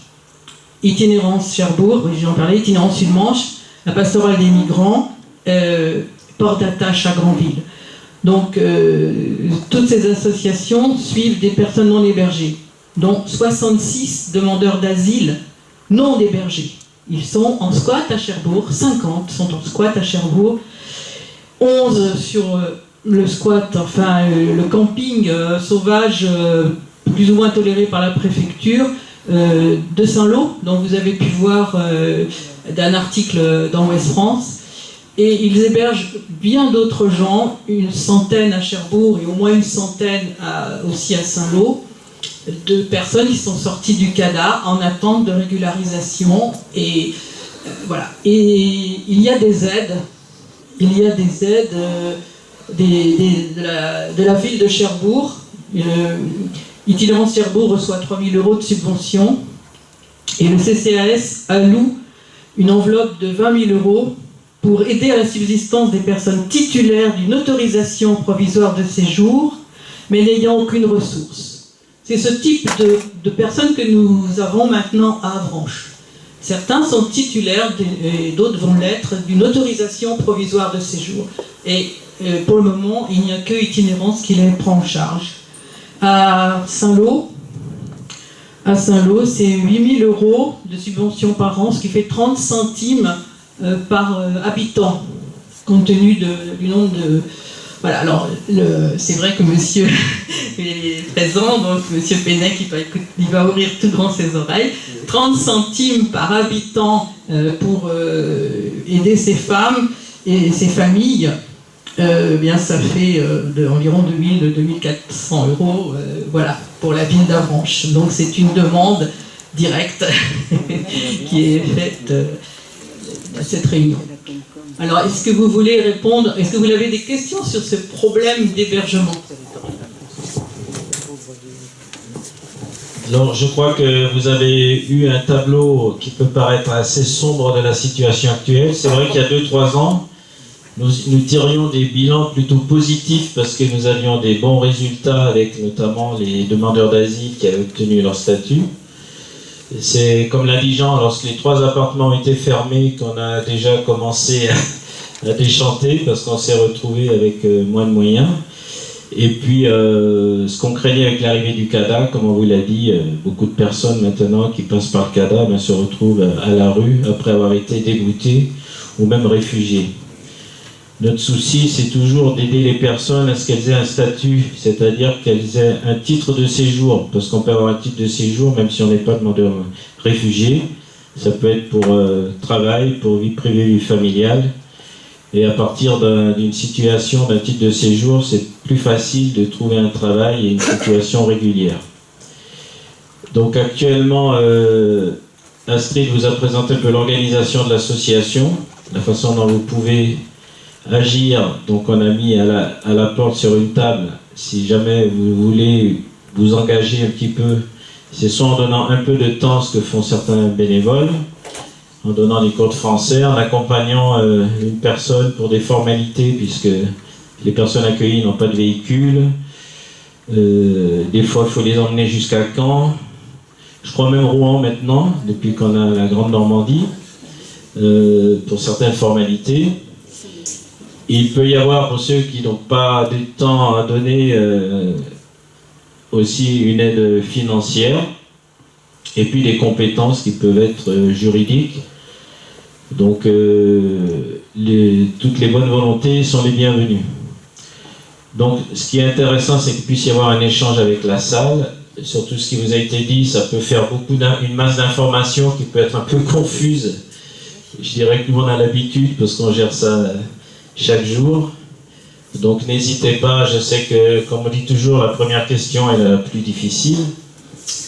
Itinérance Cherbourg, oui j'en parlais, Itinérance Sud-Manche, la Pastorale des migrants, Port d'Attache à Granville. Donc, toutes ces associations suivent des personnes non hébergées, dont 66 demandeurs d'asile non hébergés. Ils sont en squat à Cherbourg, 50 sont en squat à Cherbourg, 11 sur le squat, enfin le camping sauvage, plus ou moins toléré par la préfecture, de Saint-Lô, dont vous avez pu voir d'un article dans Ouest France. Et ils hébergent bien d'autres gens, une centaine à Cherbourg et au moins une centaine aussi à Saint-Lô, de personnes qui sont sorties du CADA en attente de régularisation. Et voilà. Et il y a des aides. Il y a des aides de la ville de Cherbourg. Itinérance Cherbourg reçoit 3 000 € de subvention. Et le CCAS alloue une enveloppe de 20 000 € pour aider à la subsistance des personnes titulaires d'une autorisation provisoire de séjour, mais n'ayant aucune ressource. C'est ce type de personnes que nous avons maintenant à Avranches. Certains sont titulaires, et d'autres vont l'être, d'une autorisation provisoire de séjour. Et pour le moment, il n'y a que Itinérance qui les prend en charge. À Saint-Lô, c'est 8 000 € de subvention par an, ce qui fait 30 centimes par habitant, compte tenu du nombre de... Voilà, alors c'est vrai que monsieur est présent, donc monsieur Pennec, il va ouvrir tout grand ses oreilles. 30 centimes par habitant pour aider ces femmes et ces familles, bien ça fait environ 2 400 € voilà, pour la ville d'Avranches. Donc c'est une demande directe qui est faite à cette réunion. Alors, est-ce que vous voulez répondre, est-ce que vous avez des questions sur ce problème d'hébergement? Alors, je crois que vous avez eu un tableau qui peut paraître assez sombre de la situation actuelle. C'est vrai qu'il y a 2-3 ans, nous tirions des bilans plutôt positifs parce que nous avions des bons résultats avec notamment les demandeurs d'asile qui avaient obtenu leur statut. C'est comme l'a dit Jean, lorsque les 3 appartements ont été fermés, qu'on a déjà commencé à déchanter parce qu'on s'est retrouvé avec moins de moyens. Et puis, ce qu'on craignait avec l'arrivée du CADA, comme on vous l'a dit, beaucoup de personnes maintenant qui passent par le CADA se retrouvent à la rue après avoir été dégoûtées ou même réfugiées. Notre souci, c'est toujours d'aider les personnes à ce qu'elles aient un statut, c'est-à-dire qu'elles aient un titre de séjour, parce qu'on peut avoir un titre de séjour même si on n'est pas demandeur réfugié. Ça peut être pour travail, pour vie privée, vie familiale. Et à partir d'une situation, d'un titre de séjour, c'est plus facile de trouver un travail et une situation régulière. Donc actuellement, Astrid vous a présenté un peu l'organisation de l'association, la façon dont vous pouvez agir. Donc on a mis à la porte sur une table, si jamais vous voulez vous engager un petit peu, c'est soit en donnant un peu de temps, ce que font certains bénévoles, en donnant des cours de français, en accompagnant une personne pour des formalités, puisque les personnes accueillies n'ont pas de véhicule. Des fois, il faut les emmener jusqu'à Caen. Je crois même Rouen maintenant, depuis qu'on a la Grande Normandie, pour certaines formalités. Il peut y avoir, pour ceux qui n'ont pas de temps à donner, aussi une aide financière, et puis des compétences qui peuvent être juridiques. Donc toutes les bonnes volontés sont les bienvenues. Donc ce qui est intéressant, c'est qu'il puisse y avoir un échange avec la salle. Sur tout ce qui vous a été dit, ça peut faire une masse d'informations qui peut être un peu confuse. Je dirais que nous on a l'habitude parce qu'on gère ça chaque jour. Donc n'hésitez pas, je sais que, comme on dit toujours, la première question est la plus difficile,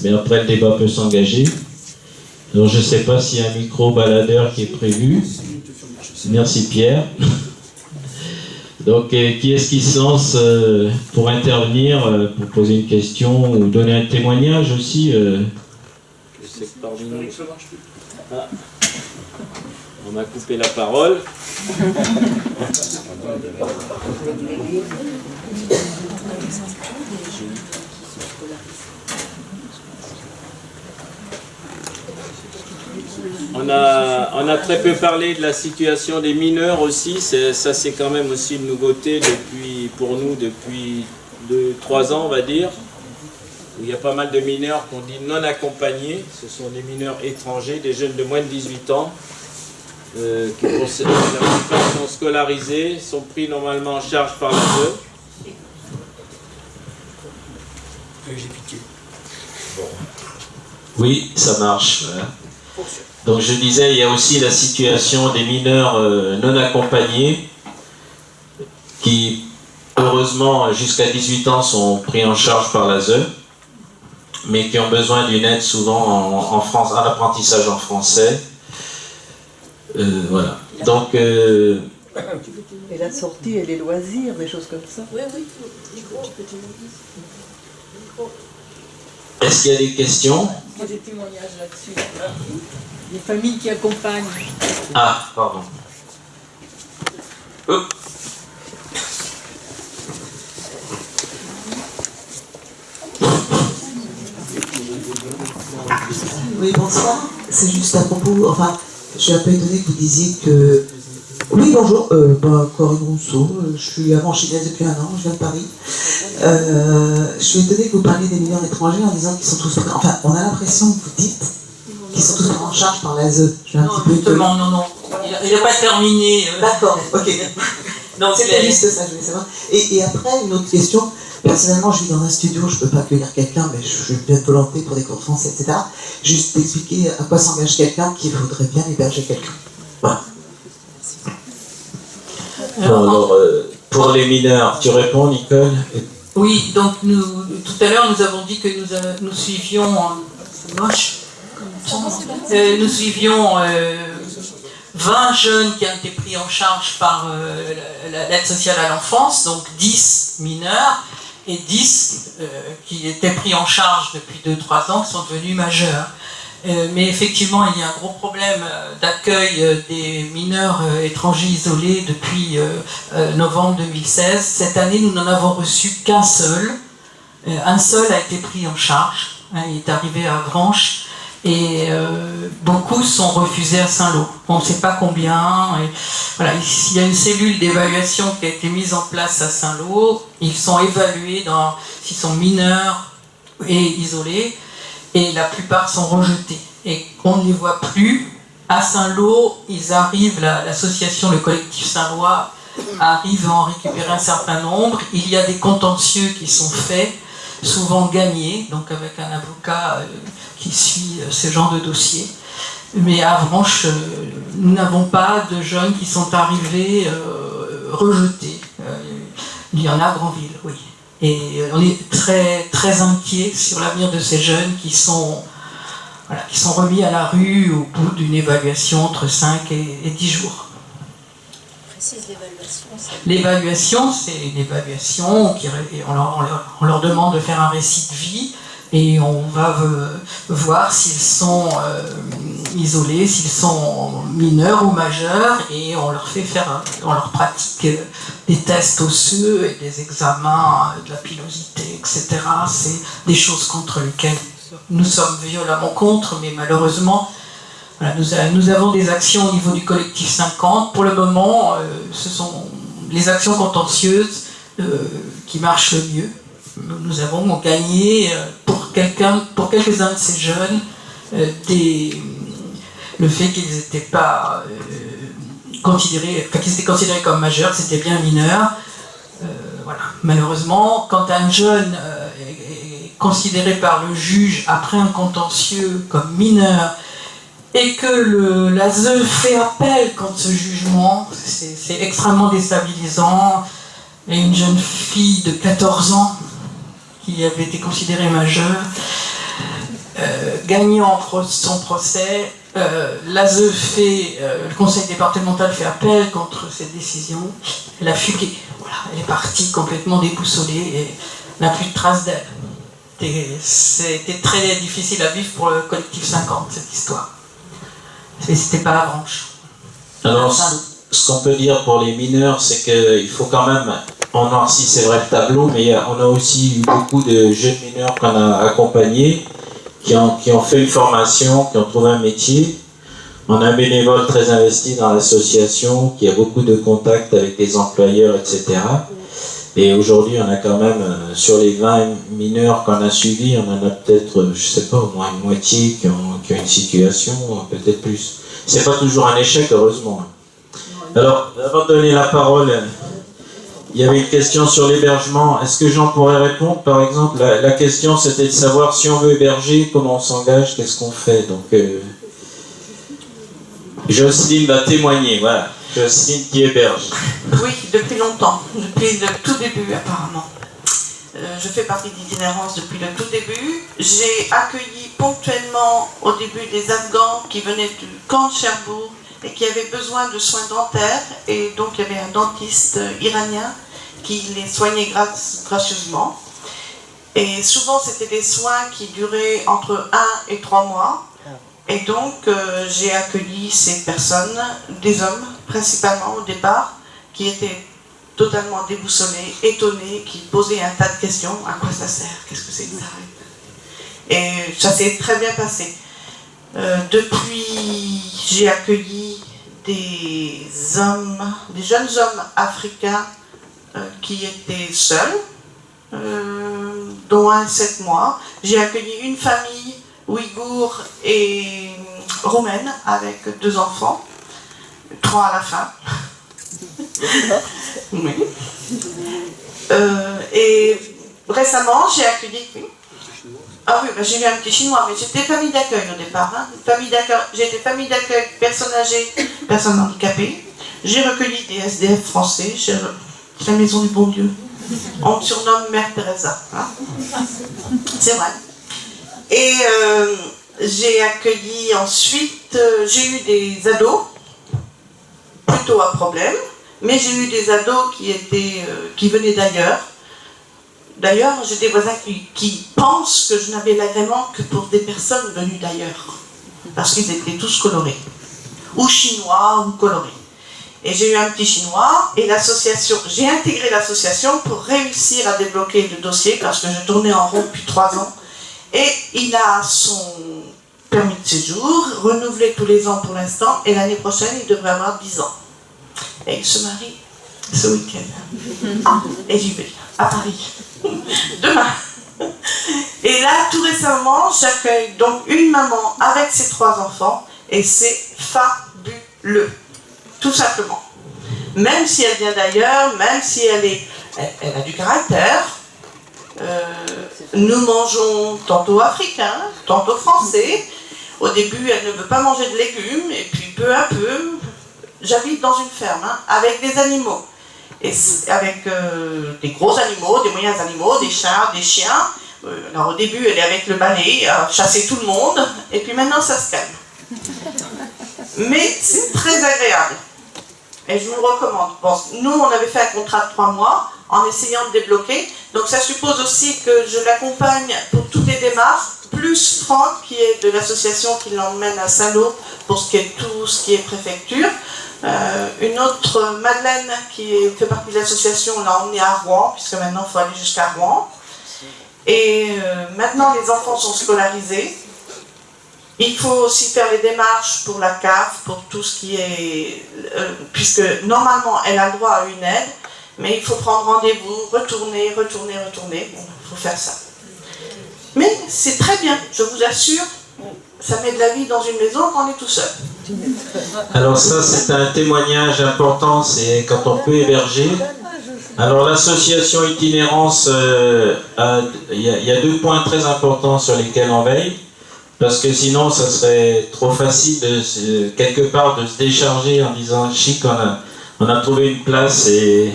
mais après le débat peut s'engager. Alors je ne sais pas s'il y a un micro-baladeur qui est prévu. Merci Pierre. Donc qui est-ce qui se lance pour intervenir, pour poser une question ou donner un témoignage aussi Je sais que parmi nous... Ah. On m'a coupé la parole. On a très peu parlé de la situation des mineurs aussi. Ça c'est quand même aussi une nouveauté pour nous depuis 2-3 ans on va dire. Il y a pas mal de mineurs qu'on dit non accompagnés. Ce sont des mineurs étrangers, des jeunes de moins de 18 ans. Qui pour la plupart sont scolarisés, sont pris normalement en charge par l'ASE. J'ai piqué. Bon. Oui, ça marche. Voilà. Donc je disais, il y a aussi la situation des mineurs non accompagnés qui, heureusement, jusqu'à 18 ans sont pris en charge par l'ASE, mais qui ont besoin d'une aide souvent en France, en apprentissage en français. Voilà. Donc. Et la sortie et les loisirs, des choses comme ça. Oui, oui. Est-ce qu'il y a des questions? Il y a des témoignages là-dessus. Les familles qui accompagnent. Ah, pardon. Oui, bonsoir. C'est juste à propos, enfin, je suis un peu étonnée que vous disiez que... Oui, bonjour, Corinne Rousseau, je suis avranchinaise depuis 1 an, je viens de Paris. Je suis étonnée que vous parliez des mineurs étrangers en disant qu'ils sont tous... Enfin, on a l'impression que vous dites qu'ils sont tous pris en charge par l'ASE. Je suis un petit peu étonnée. Non. Il n'a pas terminé. D'accord, ok. C'était juste ça, je voulais savoir. Et après, une autre question. Personnellement, je vis dans un studio, je ne peux pas accueillir quelqu'un, mais je viens de volonté pour des cours de français, etc. Juste expliquer à quoi s'engage quelqu'un qui voudrait bien héberger quelqu'un. Voilà. Alors, pour les mineurs, tu réponds, Nicole? Oui, donc tout à l'heure, nous avons dit que nous suivions... nous suivions 20 jeunes qui ont été pris en charge par l'aide sociale à l'enfance, donc 10 mineurs, et 10 qui étaient pris en charge depuis 2-3 ans, qui sont devenus majeurs. Mais effectivement, il y a un gros problème d'accueil des mineurs étrangers isolés depuis novembre 2016. Cette année, nous n'en avons reçu qu'un seul. Un seul a été pris en charge. Il est arrivé à Avranches. Et beaucoup sont refusés à Saint-Lô. On ne sait pas combien. Et voilà, il y a une cellule d'évaluation qui a été mise en place à Saint-Lô. Ils sont évalués s'ils sont mineurs et isolés. Et la plupart sont rejetés. Et on ne les voit plus. À Saint-Lô, ils arrivent, l'association, le collectif Saint-Lois arrive à en récupérer un certain nombre. Il y a des contentieux qui sont faits, souvent gagnés, donc avec un avocat qui suit ce genre de dossier. Mais à Avranches, nous n'avons pas de jeunes qui sont arrivés rejetés. Il y en a à Granville, oui. Et on est très, très inquiets sur l'avenir de ces jeunes qui sont remis à la rue au bout d'une évaluation entre 5 et 10 jours. Précise l'évaluation. L'évaluation, c'est une évaluation on leur demande de faire un récit de vie et on va voir s'ils sont isolés, s'ils sont mineurs ou majeurs, et on leur pratique des tests osseux et des examens de la pilosité, etc. C'est des choses contre lesquelles nous sommes violemment contre, mais malheureusement, voilà, nous avons des actions au niveau du collectif 50. Pour le moment, ce sont les actions contentieuses qui marchent le mieux. Nous avons gagné pour quelques-uns de ces jeunes le fait qu'ils n'étaient pas considérés comme majeurs, c'était bien mineurs. Voilà. Malheureusement, quand un jeune est considéré par le juge après un contentieux comme mineur et que l'ASE fait appel contre ce jugement, c'est extrêmement déstabilisant. Et une jeune fille de 14 ans qui avait été considérée majeure, gagnant son procès, l'ASE le conseil départemental fait appel contre cette décision. Elle a fugué, voilà, elle est partie complètement déboussolée et n'a plus de traces d'elle. C'était très difficile à vivre pour le collectif 50, cette histoire. Mais c'était pas la branche. Alors, ce qu'on peut dire pour les mineurs, c'est qu'il faut quand même, on noircit, c'est vrai, le tableau, mais on a aussi eu beaucoup de jeunes mineurs qu'on a accompagnés, qui ont fait une formation, qui ont trouvé un métier. On a un bénévole très investi dans l'association, qui a beaucoup de contacts avec des employeurs, etc. Et aujourd'hui, on a quand même, sur les 20 mineurs qu'on a suivis, on en a peut-être, je sais pas, au moins une moitié qui ont une situation, peut-être plus. C'est pas toujours un échec, heureusement. Alors, avant de donner la parole, il y avait une question sur l'hébergement. Est-ce que Jean pourrait répondre, par exemple? La question, c'était de savoir si on veut héberger, comment on s'engage, qu'est-ce qu'on fait. Donc, Jocelyne va témoigner, voilà. Jocelyne qui héberge. Oui, depuis longtemps, depuis le tout début apparemment. Je fais partie d'Itinérance depuis le tout début. J'ai accueilli ponctuellement au début des Afghans qui venaient du camp de Cherbourg et qui avaient besoin de soins dentaires. Et donc il y avait un dentiste iranien qui les soignait gracieusement. Et souvent c'était des soins qui duraient entre 1 et 3 mois. Et donc j'ai accueilli ces personnes, des hommes principalement au départ, qui étaient totalement déboussolés, étonnés, qui posaient un tas de questions. À quoi ça sert? Qu'est-ce que c'est que ça? Et ça s'est très bien passé. Depuis, j'ai accueilli des jeunes hommes africains qui étaient seuls, dont un 7 mois. J'ai accueilli une famille ouïghour et roumaine avec 2 enfants, 3 à la fin. Oui. Et récemment, j'ai accueilli. Ah oui, j'ai eu un petit chinois, mais j'étais famille d'accueil au départ. Hein. J'étais famille d'accueil, personnes âgées, personnes handicapées. J'ai recueilli des SDF français chez la Maison du Bon Dieu. On me surnomme Mère Teresa. Hein. C'est vrai. Et j'ai accueilli ensuite, j'ai eu des ados, plutôt à problème, mais j'ai eu des ados qui venaient d'ailleurs. D'ailleurs, j'ai des voisins qui pensent que je n'avais l'agrément que pour des personnes venues d'ailleurs, parce qu'ils étaient tous colorés, ou chinois, ou colorés. Et j'ai eu un petit chinois, et j'ai intégré l'association pour réussir à débloquer le dossier, parce que je tournais en rond depuis 3 ans. Et il a son permis de séjour, renouvelé tous les ans pour l'instant, et l'année prochaine, il devrait avoir 10 ans. Et il se marie ce week-end. Et j'y vais, à Paris, demain. Et là, tout récemment, j'accueille donc une maman avec ses 3 enfants, et c'est fabuleux, tout simplement. Même si elle vient d'ailleurs, même si elle a du caractère, nous mangeons tantôt africain, tantôt français. Au début, elle ne veut pas manger de légumes, et puis peu à peu, j'habite dans une ferme, hein, avec des animaux. Et avec des gros animaux, des moyens animaux, des chats, des chiens. Alors au début, elle est avec le balai, à chasser tout le monde, et puis maintenant, ça se calme. Mais c'est très agréable. Et je vous le recommande. Bon, nous, on avait fait un contrat de 3 mois, en essayant de débloquer. Donc ça suppose aussi que je l'accompagne pour toutes les démarches, plus Franck, qui est de l'association qui l'emmène à Saint-Lô, pour tout ce qui est préfecture. Une autre, Madeleine, qui fait partie de l'association, l'a emmenée à Rouen, puisque maintenant il faut aller jusqu'à Rouen. Et maintenant les enfants sont scolarisés. Il faut aussi faire les démarches pour la CAF, pour tout ce qui est... puisque normalement elle a le droit à une aide, mais il faut prendre rendez-vous, retourner. Bon, il faut faire ça. Mais c'est très bien, je vous assure, ça met de la vie dans une maison quand on est tout seul. Alors ça, c'est un témoignage important, c'est quand on peut héberger. Alors l'association Itinérance, il y a 2 points très importants sur lesquels on veille, parce que sinon ça serait trop facile quelque part de se décharger en disant chic, on a trouvé une place et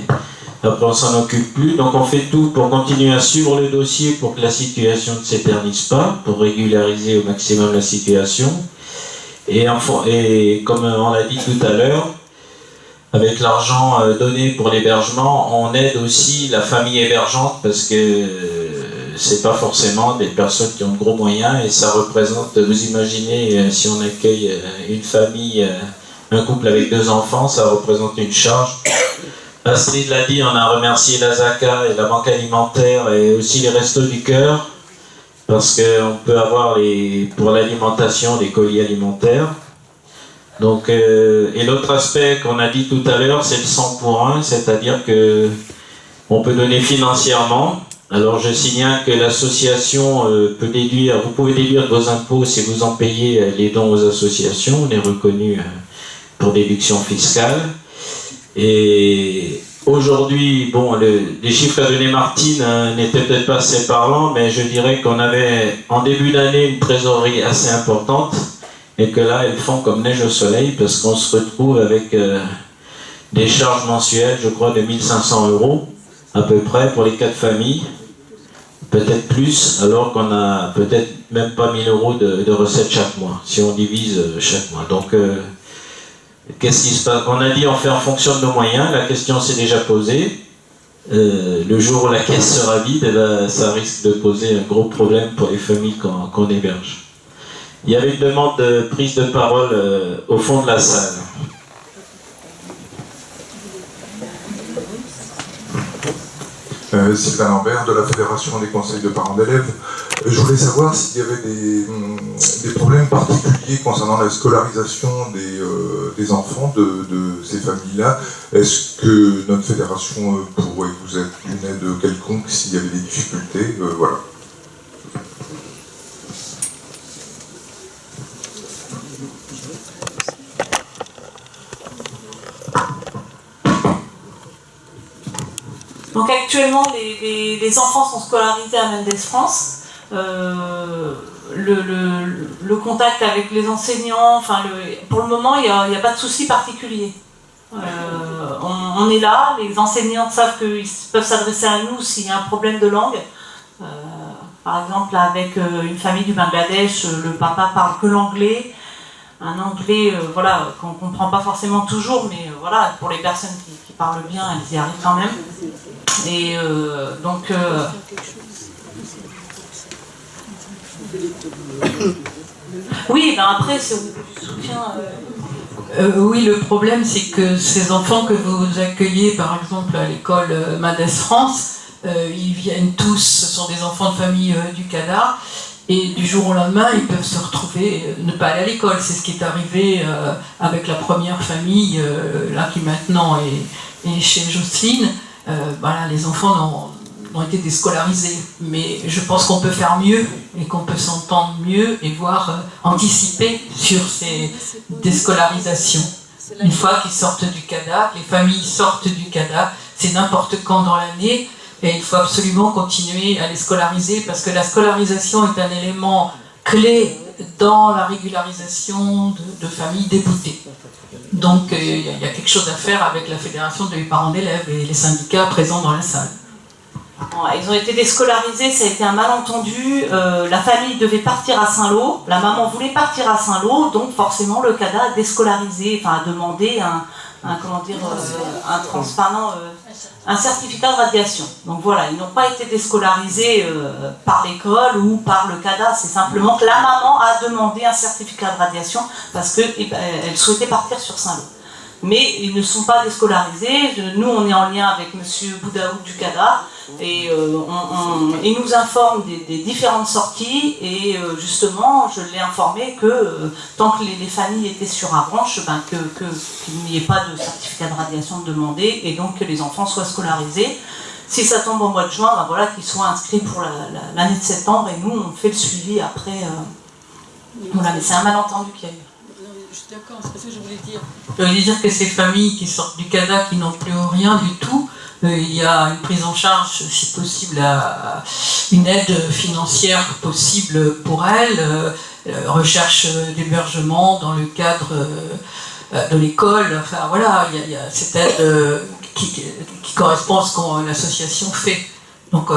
après on s'en occupe plus. Donc on fait tout pour continuer à suivre le dossier pour que la situation ne s'éternise pas, pour régulariser au maximum la situation. Et comme on l'a dit tout à l'heure, avec l'argent donné pour l'hébergement, on aide aussi la famille hébergeante parce que c'est pas forcément des personnes qui ont de gros moyens et ça représente, vous imaginez, si on accueille une famille, un couple avec 2 enfants, ça représente une charge. Astrid l'a dit, on a remercié la ZACA et la Banque Alimentaire et aussi les Restos du Cœur parce qu'on peut avoir pour l'alimentation des colis alimentaires. Donc, et l'autre aspect qu'on a dit tout à l'heure, c'est le 100 pour 1, c'est-à-dire que on peut donner financièrement. Alors je signale que l'association peut déduire, vous pouvez déduire de vos impôts si vous en payez les dons aux associations, on est reconnu pour déduction fiscale. Et aujourd'hui, bon, les chiffres qu'a donné Martine n'étaient peut-être pas assez parlants, mais je dirais qu'on avait en début d'année une trésorerie assez importante et que là, elles font comme neige au soleil parce qu'on se retrouve avec des charges mensuelles, je crois, de 1 500 € à peu près pour les 4 familles, peut-être plus, alors qu'on a peut-être même pas 1 000 € de recettes chaque mois, si on divise chaque mois. Donc, qu'est-ce qui se passe? On a dit on fait en fonction de nos moyens, la question s'est déjà posée. Le jour où la caisse sera vide, eh ben, ça risque de poser un gros problème pour les familles qu'on héberge. Il y avait une demande de prise de parole au fond de la salle. Sylvain Lambert de la Fédération des conseils de parents d'élèves. Je voulais savoir s'il y avait des problèmes particuliers concernant la scolarisation des enfants de ces familles-là. Est-ce que notre fédération pourrait vous être d'une aide quelconque s'il y avait des difficultés? Voilà. Donc actuellement, les enfants sont scolarisés à Mendes France. Le contact avec les enseignants, enfin, pour le moment, il n'y a pas de souci particulier. On est là, les enseignants savent qu'ils peuvent s'adresser à nous s'il y a un problème de langue. Par exemple, avec une famille du Bangladesh, le papa parle que l'anglais. Un anglais voilà, qu'on ne comprend pas forcément toujours, mais voilà, pour les personnes qui parlent bien, elles y arrivent quand même. Et donc... oui, ben après, c'est du soutien... oui, le problème, c'est que ces enfants que vous accueillez, par exemple, à l'école Mendes France, ils viennent tous, ce sont des enfants de famille du CADA, et du jour au lendemain, ils peuvent se retrouver, ne pas aller à l'école. C'est ce qui est arrivé avec la première famille, là qui maintenant est chez Jocelyne. Voilà, les enfants ont été déscolarisés. Mais je pense qu'on peut faire mieux et qu'on peut s'entendre mieux et voir anticiper sur ces déscolarisations. Une fois qu'ils sortent du CADA, les familles sortent du CADA, c'est n'importe quand dans l'année. Et il faut absolument continuer à les scolariser parce que la scolarisation est un élément clé dans la régularisation de familles déboutées. Donc il y a quelque chose à faire avec la fédération des parents d'élèves et les syndicats présents dans la salle. Ils ont été déscolarisés, ça a été un malentendu. La famille devait partir à Saint-Lô, la maman voulait partir à Saint-Lô, donc forcément le CADA a déscolarisé, enfin a demandé un certificat de radiation. Donc voilà, ils n'ont pas été déscolarisés par l'école ou par le CADA, c'est simplement que la maman a demandé un certificat de radiation parce qu'elle souhaitait partir sur Saint-Lô. Mais ils ne sont pas déscolarisés. Nous, on est en lien avec M. Boudaoud du CADA et il nous informe des différentes sorties et justement, je l'ai informé que tant que les familles étaient sur Avranches, qu'il n'y ait pas de certificat de radiation demandé et donc que les enfants soient scolarisés. Si ça tombe au mois de juin, voilà, qu'ils soient inscrits pour l'année de septembre et nous, on fait le suivi après. Voilà, mais c'est un malentendu qu'il y a eu. Je suis d'accord, c'est ce que je voulais dire. Je voulais dire que ces familles qui sortent du CADA, qui n'ont plus rien du tout, il y a une prise en charge, si possible, une aide financière possible pour elles, recherche d'hébergement dans le cadre de l'école, enfin voilà, il y a cette aide qui correspond à ce que l'association fait. Donc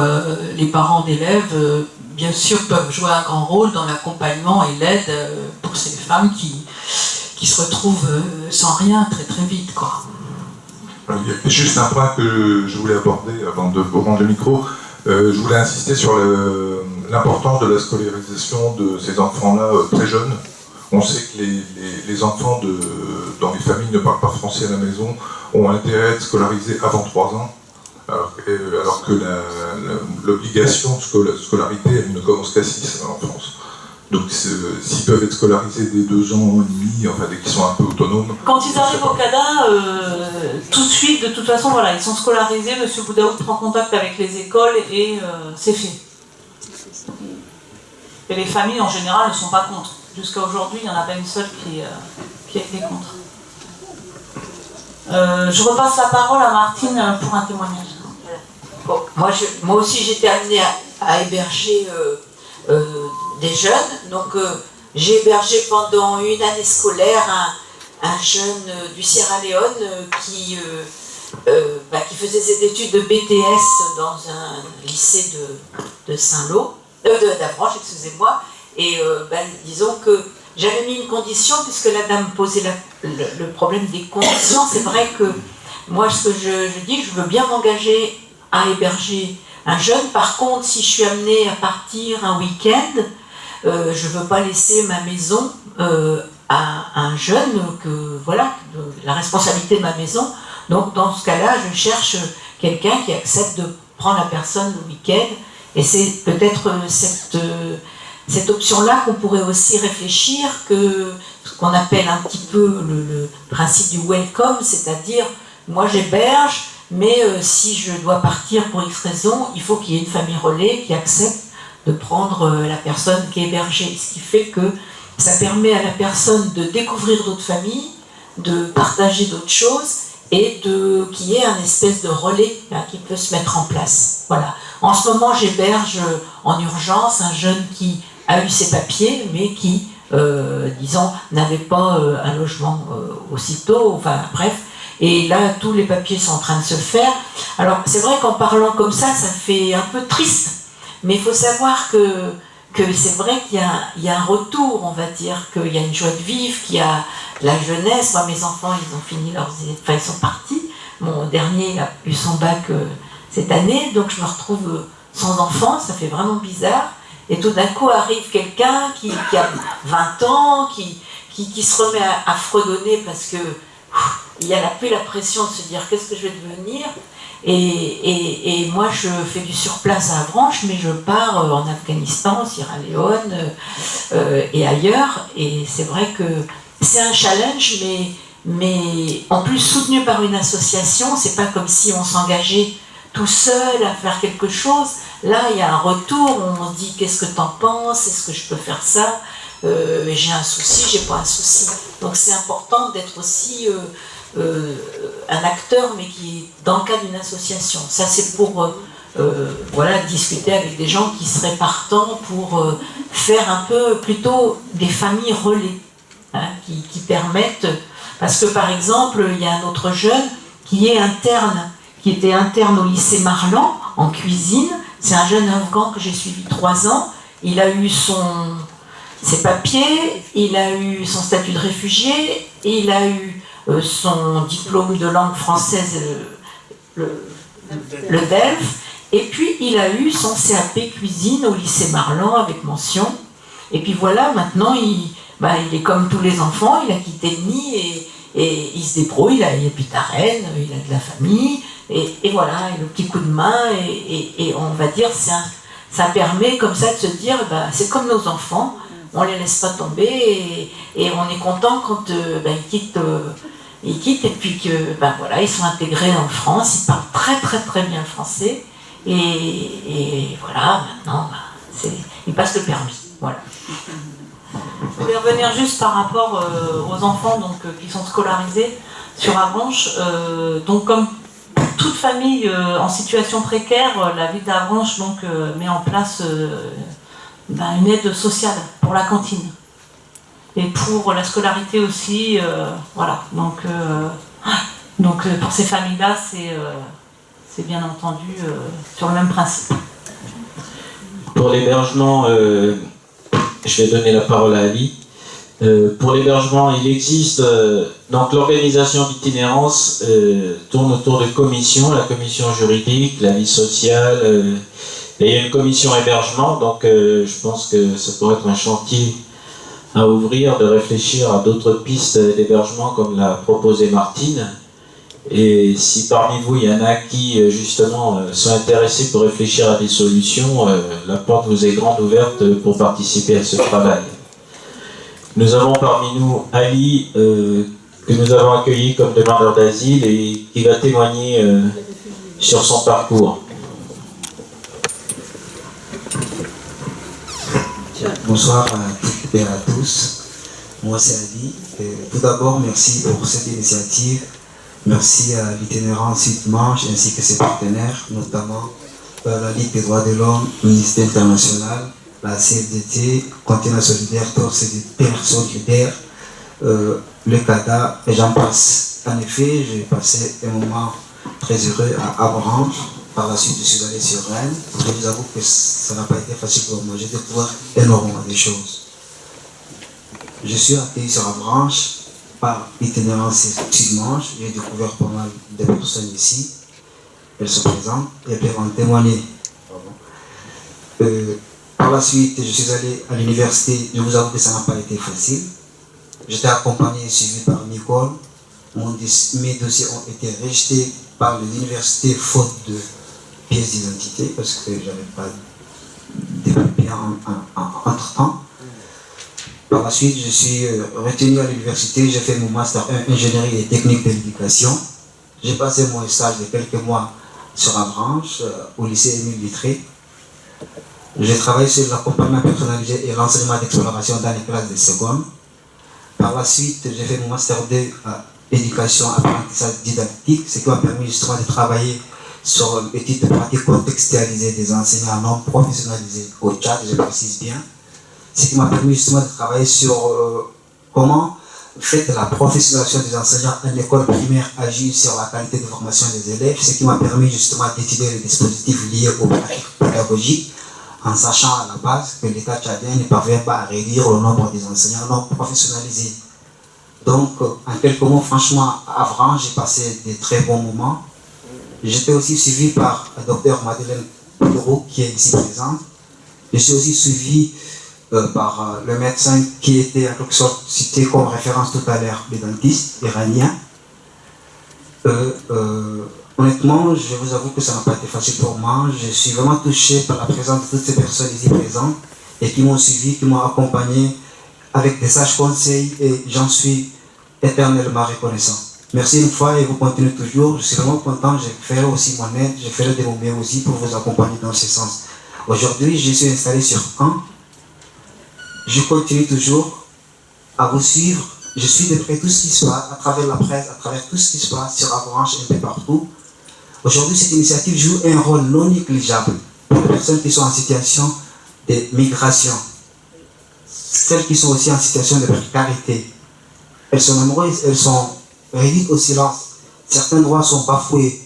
les parents d'élèves, bien sûr, peuvent jouer un grand rôle dans l'accompagnement et l'aide pour ces femmes qui se retrouvent sans rien très très vite, quoi. Il y a juste un point que je voulais aborder avant de vous rendre le micro. Je voulais insister sur l'importance de la scolarisation de ces enfants-là très jeunes. On sait que les enfants dans les familles ne parlent pas français à la maison ont intérêt à être scolarisés avant 3 ans. Alors que l'obligation de scolarité, elle ne commence qu'à 6 en France. Donc s'ils peuvent être scolarisés dès 2 ans et demi, enfin dès qu'ils sont un peu autonomes... Quand ils arrivent au CADA, tout de suite, de toute façon, voilà, ils sont scolarisés, M. Boudaoud prend contact avec les écoles et c'est fait. Et les familles, en général, ne sont pas contre. Jusqu'à aujourd'hui, il n'y en a pas une seule qui a été contre. Je repasse la parole à Martine pour un témoignage. Bon, moi aussi j'étais amenée à héberger des jeunes, donc j'ai hébergé pendant une année scolaire un jeune du Sierra Leone qui faisait ses études de BTS dans un lycée de Saint-Lô, d'Avranches, excusez-moi, et disons que j'avais mis une condition puisque la dame posait le problème des conditions. C'est vrai que moi ce que je dis, je veux bien m'engager à héberger un jeune. Par contre, si je suis amenée à partir un week-end, je ne veux pas laisser ma maison à un jeune, la responsabilité de ma maison. Donc dans ce cas-là, je cherche quelqu'un qui accepte de prendre la personne le week-end. Et c'est peut-être cette option-là qu'on pourrait aussi réfléchir, ce qu'on appelle un petit peu le principe du welcome, c'est-à-dire moi j'héberge, mais si je dois partir pour X raison, il faut qu'il y ait une famille relais qui accepte de prendre la personne qui est hébergée. Ce qui fait que ça permet à la personne de découvrir d'autres familles, de partager d'autres choses et qu'il y ait un espèce de relais qui peut se mettre en place. Voilà. En ce moment, j'héberge en urgence un jeune qui a eu ses papiers, mais qui, n'avait pas un logement aussitôt, enfin bref. Et là, tous les papiers sont en train de se faire. Alors, c'est vrai qu'en parlant comme ça fait un peu triste. Mais il faut savoir que c'est vrai qu'il y a un retour, on va dire, qu'il y a une joie de vivre, qu'il y a la jeunesse. Moi, mes enfants, ils ont fini ils sont partis. Mon dernier a eu son bac cette année, donc je me retrouve sans enfant, ça fait vraiment bizarre. Et tout d'un coup arrive quelqu'un qui a 20 ans, qui se remet à fredonner parce que il n'y a plus la pression de se dire qu'est-ce que je vais devenir. Et moi je fais du surplace à Avranches, mais je pars en Afghanistan, Sierra Leone et ailleurs. Et c'est vrai que c'est un challenge, mais en plus soutenu par une association. C'est pas comme si on s'engageait tout seul à faire quelque chose. Là il y a un retour, on se dit qu'est-ce que t'en penses, est-ce que je peux faire ça, j'ai un souci, j'ai pas un souci. Donc c'est important d'être aussi un acteur, mais qui est dans le cadre d'une association. Ça c'est pour discuter avec des gens qui seraient partants pour faire un peu plutôt des familles relais, hein, qui permettent, parce que par exemple, il y a un autre jeune qui était interne au lycée Marlan, en cuisine. C'est un jeune afghan que j'ai suivi 3 ans. Il a eu ses papiers, il a eu son statut de réfugié, et il a eu son diplôme de langue française, le DELF, et puis il a eu son CAP cuisine au lycée Marlan avec mention. Et puis voilà, maintenant il est comme tous les enfants, il a quitté le nid et il se débrouille, il habite à Rennes, il a de la famille, et voilà, et le petit coup de main, et on va dire, ça permet comme ça de se dire, c'est comme nos enfants, on les laisse pas tomber, et on est content quand ils quittent, et puis que voilà, ils sont intégrés en France, ils parlent très très très bien le français, et voilà, maintenant, ils passent le permis, voilà. Je voulais revenir juste par rapport aux enfants qui sont scolarisés sur Avranches. Donc comme toute famille en situation précaire, la ville d'Avranches met en place une aide sociale pour la cantine et pour la scolarité aussi. Voilà. Donc pour ces familles-là, c'est bien entendu sur le même principe. Pour l'hébergement, je vais donner la parole à Ali. Pour l'hébergement, il existe donc l'organisation d'itinérance tourne autour de commissions, la commission juridique, la vie sociale, et il y a une commission hébergement, donc je pense que ça pourrait être un chantier à ouvrir, de réfléchir à d'autres pistes d'hébergement comme l'a proposé Martine. Et si parmi vous il y en a qui justement sont intéressés pour réfléchir à des solutions, la porte vous est grande ouverte pour participer à ce travail. Nous avons parmi nous Ali, que nous avons accueilli comme demandeur d'asile et qui va témoigner sur son parcours. Bonsoir à toutes et à tous. Moi c'est Ali. Tout d'abord, merci pour cette initiative. Merci à l'Itinérance Sud-Manche ainsi que ses partenaires, notamment la Ligue des droits de l'homme, Amnesty International, la CFDT, Continent solidaire, Torse des Terres solidaires, le CADA, et j'en passe. En effet, j'ai passé un moment très heureux à Avranches. Par la suite, je suis allé sur Rennes. Je vous avoue que ça n'a pas été facile pour moi. J'ai découvert énormément de choses. Je suis accueilli sur Avranches par l'Itinérance Sud-Manche. J'ai découvert pas mal de personnes ici. Elles sont présentes et peuvent en témoigner. Par la suite, je suis allé à l'université. Je vous avoue que ça n'a pas été facile. J'étais accompagné et suivi par Nicole. Mes dossiers ont été rejetés par l'université faute de pièces d'identité parce que je n'avais pas de papiers entre-temps. Par la suite, je suis retenu à l'université. J'ai fait mon master 1 ingénierie et technique de l'éducation. J'ai passé mon stage de quelques mois sur Avranches, au lycée Émile Vitré. J'ai travaillé sur l'accompagnement personnalisé et l'enseignement d'exploration dans les classes de seconde. Par la suite, j'ai fait mon master 2 à éducation, apprentissage didactique, ce qui m'a permis justement de travailler sur une étude de pratique contextualisée des enseignants non professionnalisés au Tchad, je précise bien. Ce qui m'a permis justement de travailler sur comment la professionnalisation des enseignants en école primaire agit sur la qualité de formation des élèves, ce qui m'a permis justement d'étudier les dispositifs liés aux pratiques pédagogiques, en sachant à la base que l'État tchadien ne parvient pas à réduire le nombre des enseignants non professionnalisés. Donc, en quelques mots, franchement, à Avranches, j'ai passé de très bons moments. J'étais aussi suivi par la docteure Madeleine Poudreau, qui est ici présente. Je suis aussi suivi par le médecin qui était en quelque sorte cité comme référence tout à l'heure, le dentiste iranien. Honnêtement, je vous avoue que ça n'a pas été facile pour moi. Je suis vraiment touché par la présence de toutes ces personnes ici présentes et qui m'ont suivi, qui m'ont accompagné avec des sages conseils et j'en suis éternellement reconnaissant. Merci une fois et vous continuez toujours. Je suis vraiment content. Je ferai aussi mon aide, je ferai de mon mieux aussi pour vous accompagner dans ce sens. Aujourd'hui, je suis installé sur Caen. Je continue toujours à vous suivre. Je suis de près tout ce qui se passe à travers la presse, à travers tout ce qui se passe sur Avranches et un peu partout. Aujourd'hui, cette initiative joue un rôle non négligeable pour les personnes qui sont en situation de migration. celles qui sont aussi en situation de précarité. Elles sont nombreuses, elles sont réduites au silence. Certains droits sont bafoués.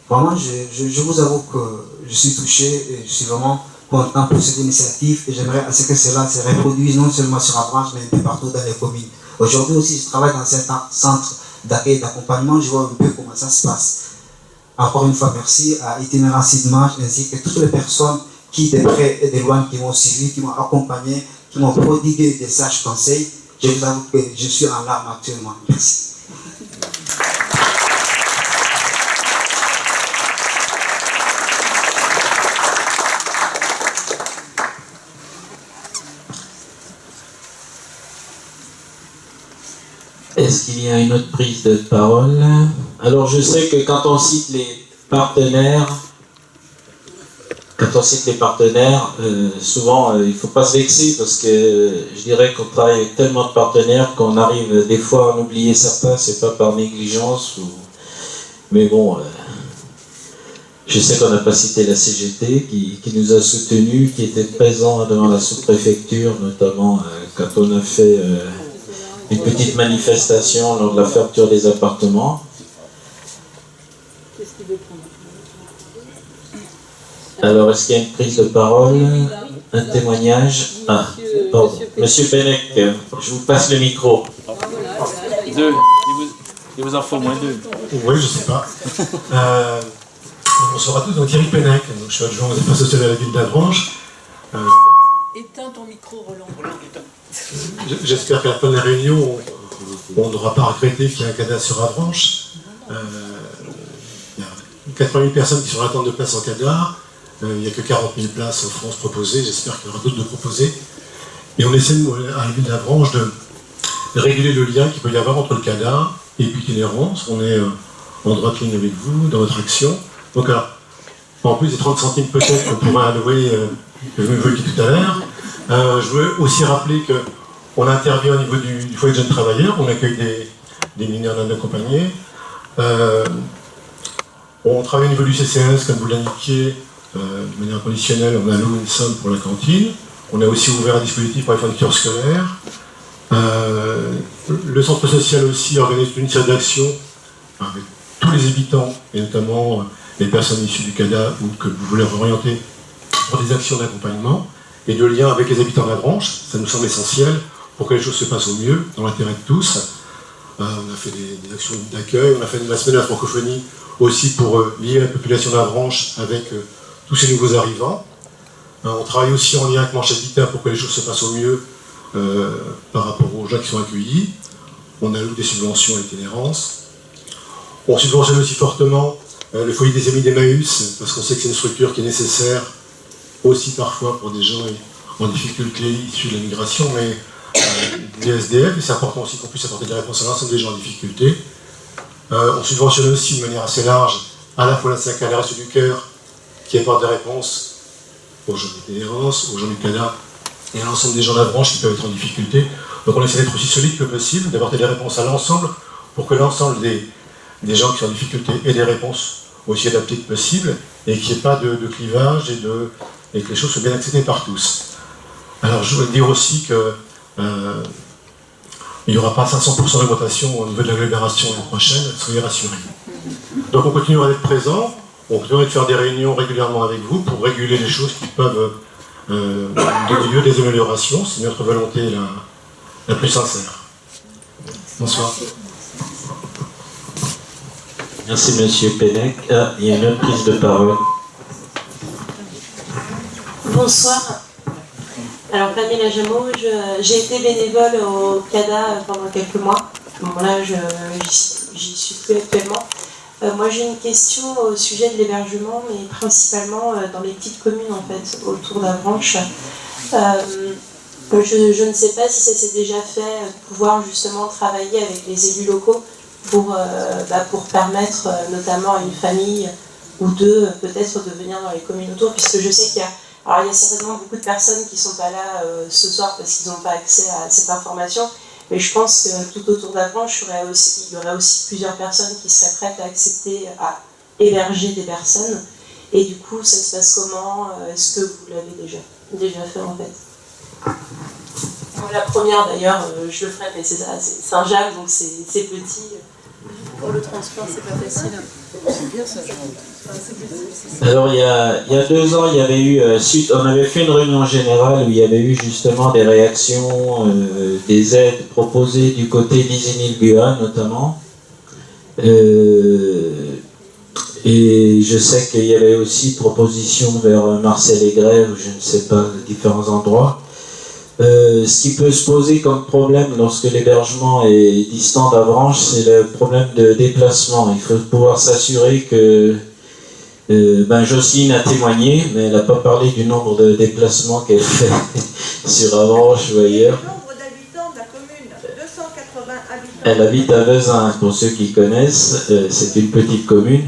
Vraiment, je vous avoue que je suis touché et je suis vraiment content pour cette initiative et j'aimerais à ce que cela se reproduise non seulement sur Avranches mais un peu partout dans les communes. Aujourd'hui aussi, je travaille dans un centre d'accueil et d'accompagnement, je vois un peu comment ça se passe. Encore une fois, merci à Itinérance Idmage ainsi que toutes les personnes qui, de près et de loin, qui m'ont suivi, qui m'ont accompagné, qui m'ont prodigué des sages conseils. Je vous avoue que je suis en larmes actuellement. Merci. Est-ce qu'il y a une autre prise de parole? Alors je sais que quand on cite les partenaires, souvent il ne faut pas se vexer parce que je dirais qu'on travaille avec tellement de partenaires qu'on arrive des fois à en oublier certains, c'est pas par négligence mais bon, je sais qu'on n'a pas cité la CGT qui nous a soutenus, qui était présent devant la sous-préfecture, notamment quand on a fait une petite manifestation lors de la fermeture des appartements. Alors, est-ce qu'il y a une prise de parole, un témoignage? Ah, pardon. Monsieur Pennec, je vous passe le micro. Deux. Il vous en faut au moins deux. Oui, je ne sais pas. Bonsoir à tous, donc Thierry Pennec, donc je suis adjoint aux affaires sociales à la ville d'Avranches. Éteins ton micro, Roland. J'espère qu'à la fin de la réunion, on n'aura pas regretté qu'il y ait un CADA sur Avranches. Il y a 80 000 personnes qui sont en attente de place en CADA. Il n'y a que 40 000 places en France proposées. J'espère qu'il y aura d'autres de proposées. Et on essaie, à la ville d'Avranches, de réguler le lien qu'il peut y avoir entre le CADA et l'itinérance. On est en droite ligne avec vous dans votre action. Donc, en plus des 30 centimes peut-être qu'on pourra allouer, que je m'évoquais tout à l'heure, je veux aussi rappeler qu'on intervient au niveau du foyer de jeunes travailleurs, on accueille des mineurs non accompagnés. On travaille au niveau du CCS, comme vous l'indiquiez, de manière conditionnelle, on alloue une somme pour la cantine. On a aussi ouvert un dispositif pour les fournitures scolaires. Le centre social aussi organise une série d'actions avec tous les habitants, et notamment les personnes issues du CADA ou que vous voulez orienter pour des actions d'accompagnement et de lien avec les habitants de la branche. Ça nous semble essentiel pour que les choses se passent au mieux, dans l'intérêt de tous. On a fait des actions d'accueil, on a fait la semaine de la francophonie aussi pour lier la population de la branche avec tous ces nouveaux arrivants. On travaille aussi en lien avec Manche Habitat pour que les choses se passent au mieux par rapport aux gens qui sont accueillis. On alloue des subventions à l'itinérance. On subventionne aussi fortement le foyer des Amis d'Emmaüs, parce qu'on sait que c'est une structure qui est nécessaire aussi parfois pour des gens en difficulté issus de la migration, mais des SDF, et c'est important aussi qu'on puisse apporter des réponses à l'ensemble des gens en difficulté. On subventionne aussi de manière assez large à la fois la SACA, la Restos du Cœur, qui apporte des réponses aux gens d'itinérance, aux gens du CADA et à l'ensemble des gens de la branche qui peuvent être en difficulté. Donc on essaie d'être aussi solide que possible, d'apporter des réponses à l'ensemble pour que l'ensemble des gens qui sont en difficulté aient des réponses aussi adaptées que possible et qu'il n'y ait pas de clivage et que les choses soient bien acceptées par tous. Alors je voudrais dire aussi que il n'y aura pas 500% d'augmentation au niveau de l'agglomération l'année prochaine, soyez rassurés. Donc on continuera d'être présents, on continuera de faire des réunions régulièrement avec vous pour réguler les choses qui peuvent donner lieu à des améliorations, c'est notre volonté la plus sincère. Bonsoir. Merci Monsieur Pennec. Ah, il y a une autre prise de parole. Bonsoir. Alors Pamela Jameau, j'ai été bénévole au CADA pendant quelques mois. Bon là, j'y suis plus actuellement. Moi j'ai une question au sujet de l'hébergement, mais principalement dans les petites communes en fait, autour d'Avranches. Je ne sais pas si ça s'est déjà fait, de pouvoir justement travailler avec les élus locaux pour permettre notamment à une famille ou deux peut-être de venir dans les communes autour, puisque je sais qu'il y a certainement beaucoup de personnes qui ne sont pas là ce soir parce qu'ils n'ont pas accès à cette information, mais je pense que tout autour d'Avranches, il y aurait aussi plusieurs personnes qui seraient prêtes à accepter, à héberger des personnes. Et du coup, ça se passe comment? Est-ce que vous l'avez déjà fait en fait? La première d'ailleurs, je le ferai, mais c'est ça, c'est Saint-Jacques, donc c'est petit. Pour le transport, c'est pas facile. C'est bien ça, Alors il y a 2 ans, il y avait eu, on avait fait une réunion générale où il y avait eu justement des réactions, des aides proposées du côté d'Isigny-le-Buat notamment. Et je sais qu'il y avait aussi propositions vers Marseille-les-Grèves, ou je ne sais pas, différents endroits. Ce qui peut se poser comme problème lorsque l'hébergement est distant d'Avranches, c'est le problème de déplacement. Il faut pouvoir s'assurer que Jocelyne a témoigné, mais elle n'a pas parlé du nombre de déplacements qu'elle fait sur Avranches ou ailleurs. Le nombre d'habitants de la commune, 280 habitants. Elle habite à Vezin, pour ceux qui connaissent, c'est une petite commune.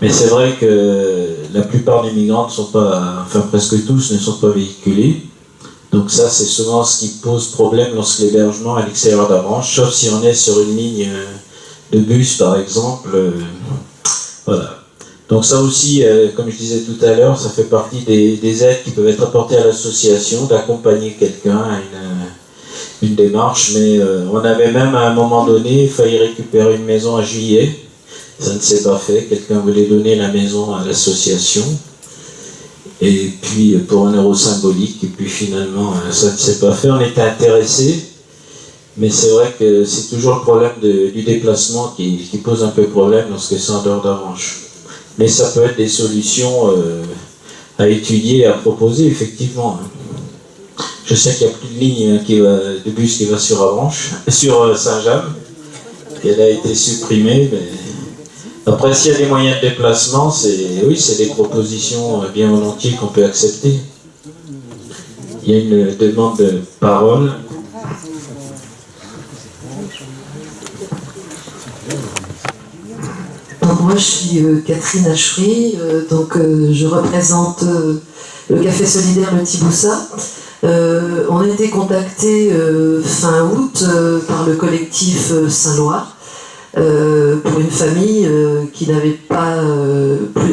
Mais c'est vrai que la plupart des migrants ne sont pas, enfin presque tous, ne sont pas véhiculés. Donc ça, c'est souvent ce qui pose problème lorsque l'hébergement est à l'extérieur d'Avranches, sauf si on est sur une ligne de bus, par exemple. Voilà. Donc ça aussi, comme je disais tout à l'heure, ça fait partie des aides qui peuvent être apportées à l'association, d'accompagner quelqu'un à une démarche. Mais on avait même à un moment donné failli récupérer une maison à Juillet. Ça ne s'est pas fait. Quelqu'un voulait donner la maison à l'association. Et puis pour un euro symbolique, et puis finalement ça ne s'est pas fait, on était intéressés, mais c'est vrai que c'est toujours le problème du déplacement qui pose un peu problème lorsque c'est en dehors d'Avranches. Mais ça peut être des solutions à étudier et à proposer, effectivement. Je sais qu'il n'y a plus de ligne de bus qui va sur Avranches, sur Saint-James, elle a été supprimée, mais... Après, s'il y a des moyens de déplacement, c'est des propositions bien volontiers qu'on peut accepter. Il y a une demande de parole. Donc moi, je suis Catherine Achery, je représente le Café Solidaire Le Tiboussa. On a été contacté fin août par le collectif Saint-Loire. Pour une famille qui n'avait pas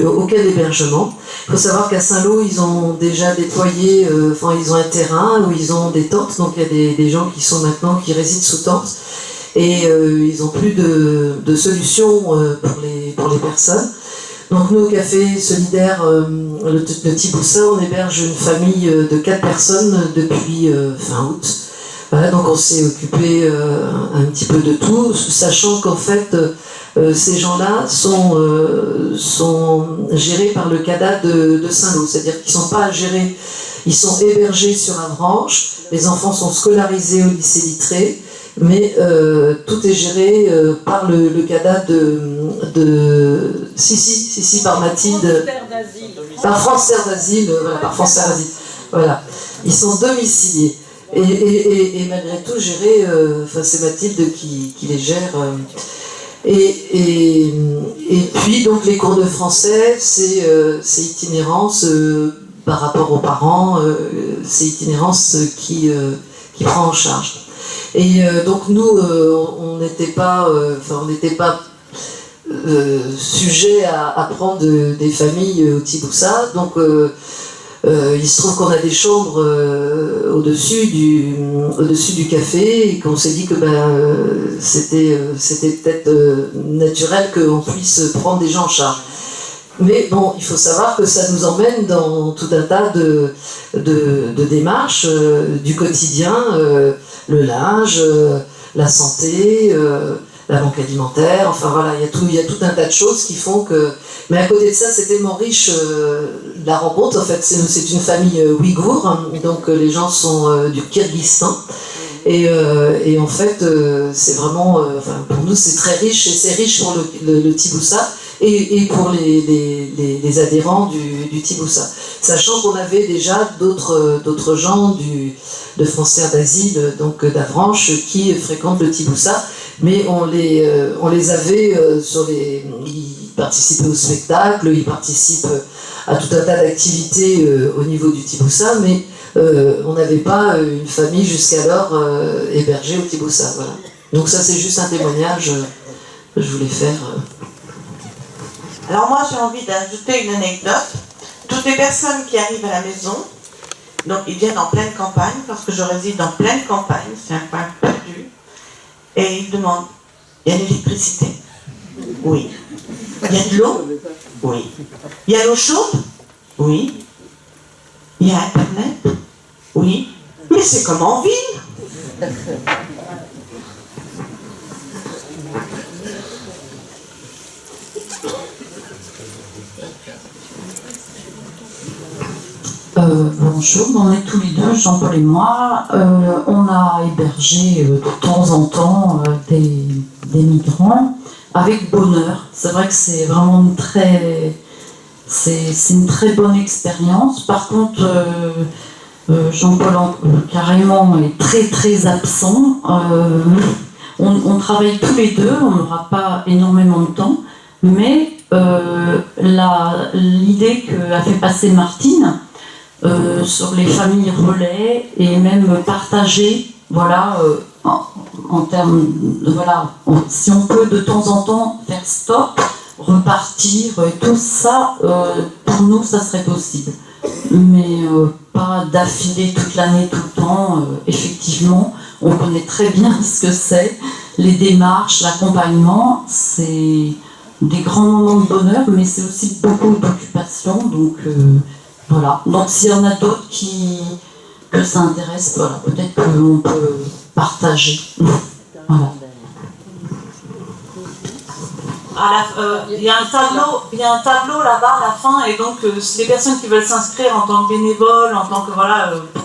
aucun hébergement. Il faut savoir qu'à Saint-Lô, ils ont déjà déployé, ils ont un terrain où ils ont des tentes, donc il y a des gens qui résident sous tente, et ils n'ont plus de solution pour les personnes. Donc nous, au Café Solidaire le Tiboussa, on héberge une famille de 4 personnes depuis fin août. Voilà, donc on s'est occupé un petit peu de tout, sachant qu'en fait, ces gens-là sont gérés par le CADA de Saint-Lô, c'est-à-dire qu'ils ne sont pas gérés, ils sont hébergés sur Avranches, les enfants sont scolarisés au lycée Littré, mais tout est géré par le CADA par Mathilde, par France Terre d'Asile, voilà, ils sont domiciliés. Et malgré tout géré, c'est Mathilde qui les gère. Et puis donc les cours de français, c'est Itinérance par rapport aux parents, c'est Itinérance qui prend en charge. Et donc nous, on n'était pas sujet à prendre des familles au Tiboussa, donc il se trouve qu'on a des chambres au-dessus du café et qu'on s'est dit que c'était peut-être naturel qu'on puisse prendre des gens en charge. Mais bon, il faut savoir que ça nous emmène dans tout un tas de démarches du quotidien, le linge, la santé, la banque alimentaire, enfin voilà, il y a tout un tas de choses qui font que... Mais à côté de ça, c'est tellement riche la rencontre, en fait, c'est une famille ouïghour, hein, donc les gens sont du Kyrgyzstan, et en fait, c'est vraiment, pour nous, c'est très riche, et c'est riche pour le Tiboussa, et pour les adhérents du Tiboussa. Sachant qu'on avait déjà d'autres gens de France Terre d'Asile, donc d'Avranches, qui fréquentent le Tiboussa, mais on les avait ils participaient au spectacle, ils participent à tout un tas d'activités au niveau du Tiboussa, mais on n'avait pas une famille jusqu'alors hébergée au Tiboussa. Voilà. Donc ça, c'est juste un témoignage que je voulais faire. Alors moi, j'ai envie d'ajouter une anecdote. Toutes les personnes qui arrivent à la maison, Donc ils viennent en pleine campagne, parce que je réside en pleine campagne, c'est un coin perdu. Et ils demandent, il y a l'électricité? Oui. Il y a de l'eau? Oui. Il y a l'eau chaude? Oui. Il y a Internet? Oui. Mais c'est comme en ville. Bonjour, on est tous les deux, Jean-Paul et moi. On a hébergé de temps en temps des migrants avec bonheur. C'est vrai que c'est vraiment c'est une très bonne expérience. Par contre, Jean-Paul carrément est très très absent. On travaille tous les deux, on n'aura pas énormément de temps, mais l'idée qu'a fait passer Martine sur les familles relais et même partager, voilà, en termes, voilà, si on peut de temps en temps faire stop, repartir, et tout ça, pour nous, ça serait possible. Mais pas d'affilée toute l'année, tout le temps. Effectivement, on connaît très bien ce que c'est. Les démarches, l'accompagnement, c'est des grands moments de bonheur, mais c'est aussi beaucoup d'occupation. Donc, voilà. Donc, s'il y en a d'autres que ça intéresse, voilà, peut-être qu'on peut partager. Voilà. Il y a un tableau là-bas à la fin, et donc les personnes qui veulent s'inscrire en tant que bénévoles, en tant que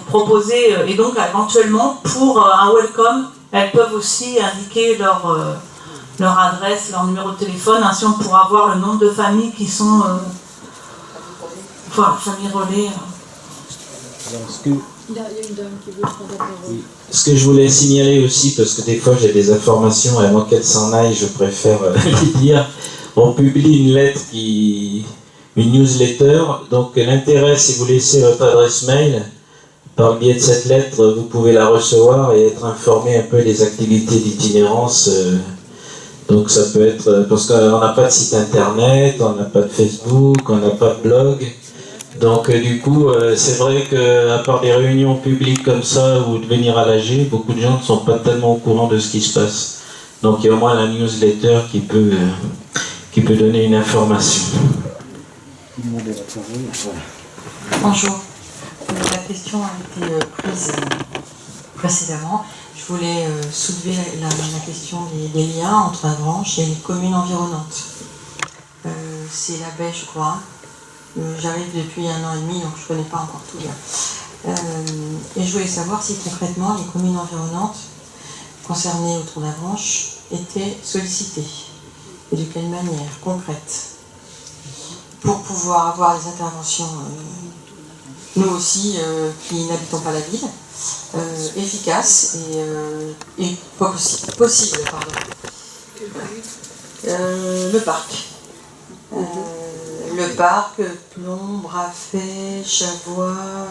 proposer, et donc éventuellement pour un welcome, elles peuvent aussi indiquer leur adresse, leur numéro de téléphone, ainsi on pourra voir le nombre de familles qui sont familles relais. Il y a une dame qui veut prendre la parole. Ce que je voulais signaler aussi, parce que des fois j'ai des informations et avant qu'elles s'en aillent, je préfère les dire. On publie une newsletter. Donc l'intérêt, si vous laissez votre adresse mail, par le biais de cette lettre, vous pouvez la recevoir et être informé un peu des activités d'itinérance. Donc ça peut être, parce qu'on n'a pas de site internet, on n'a pas de Facebook, on n'a pas de blog. Donc du coup, c'est vrai qu'à part des réunions publiques comme ça ou de venir à l'AG, beaucoup de gens ne sont pas tellement au courant de ce qui se passe. Donc il y a au moins la newsletter qui peut donner une information. Bonjour. La question a été prise précédemment. Je voulais soulever la question des liens entre Avranches et les communes environnantes. C'est la baie, je crois. J'arrive depuis 1 an et demi, donc je ne connais pas encore tout bien. Et je voulais savoir si concrètement les communes environnantes concernées autour d'Avranches étaient sollicitées. Et de quelle manière concrète. Pour pouvoir avoir des interventions, nous aussi, qui n'habitons pas la ville, efficaces et possibles. Le parc. Le parc, Plomb, Brafay, Chavois,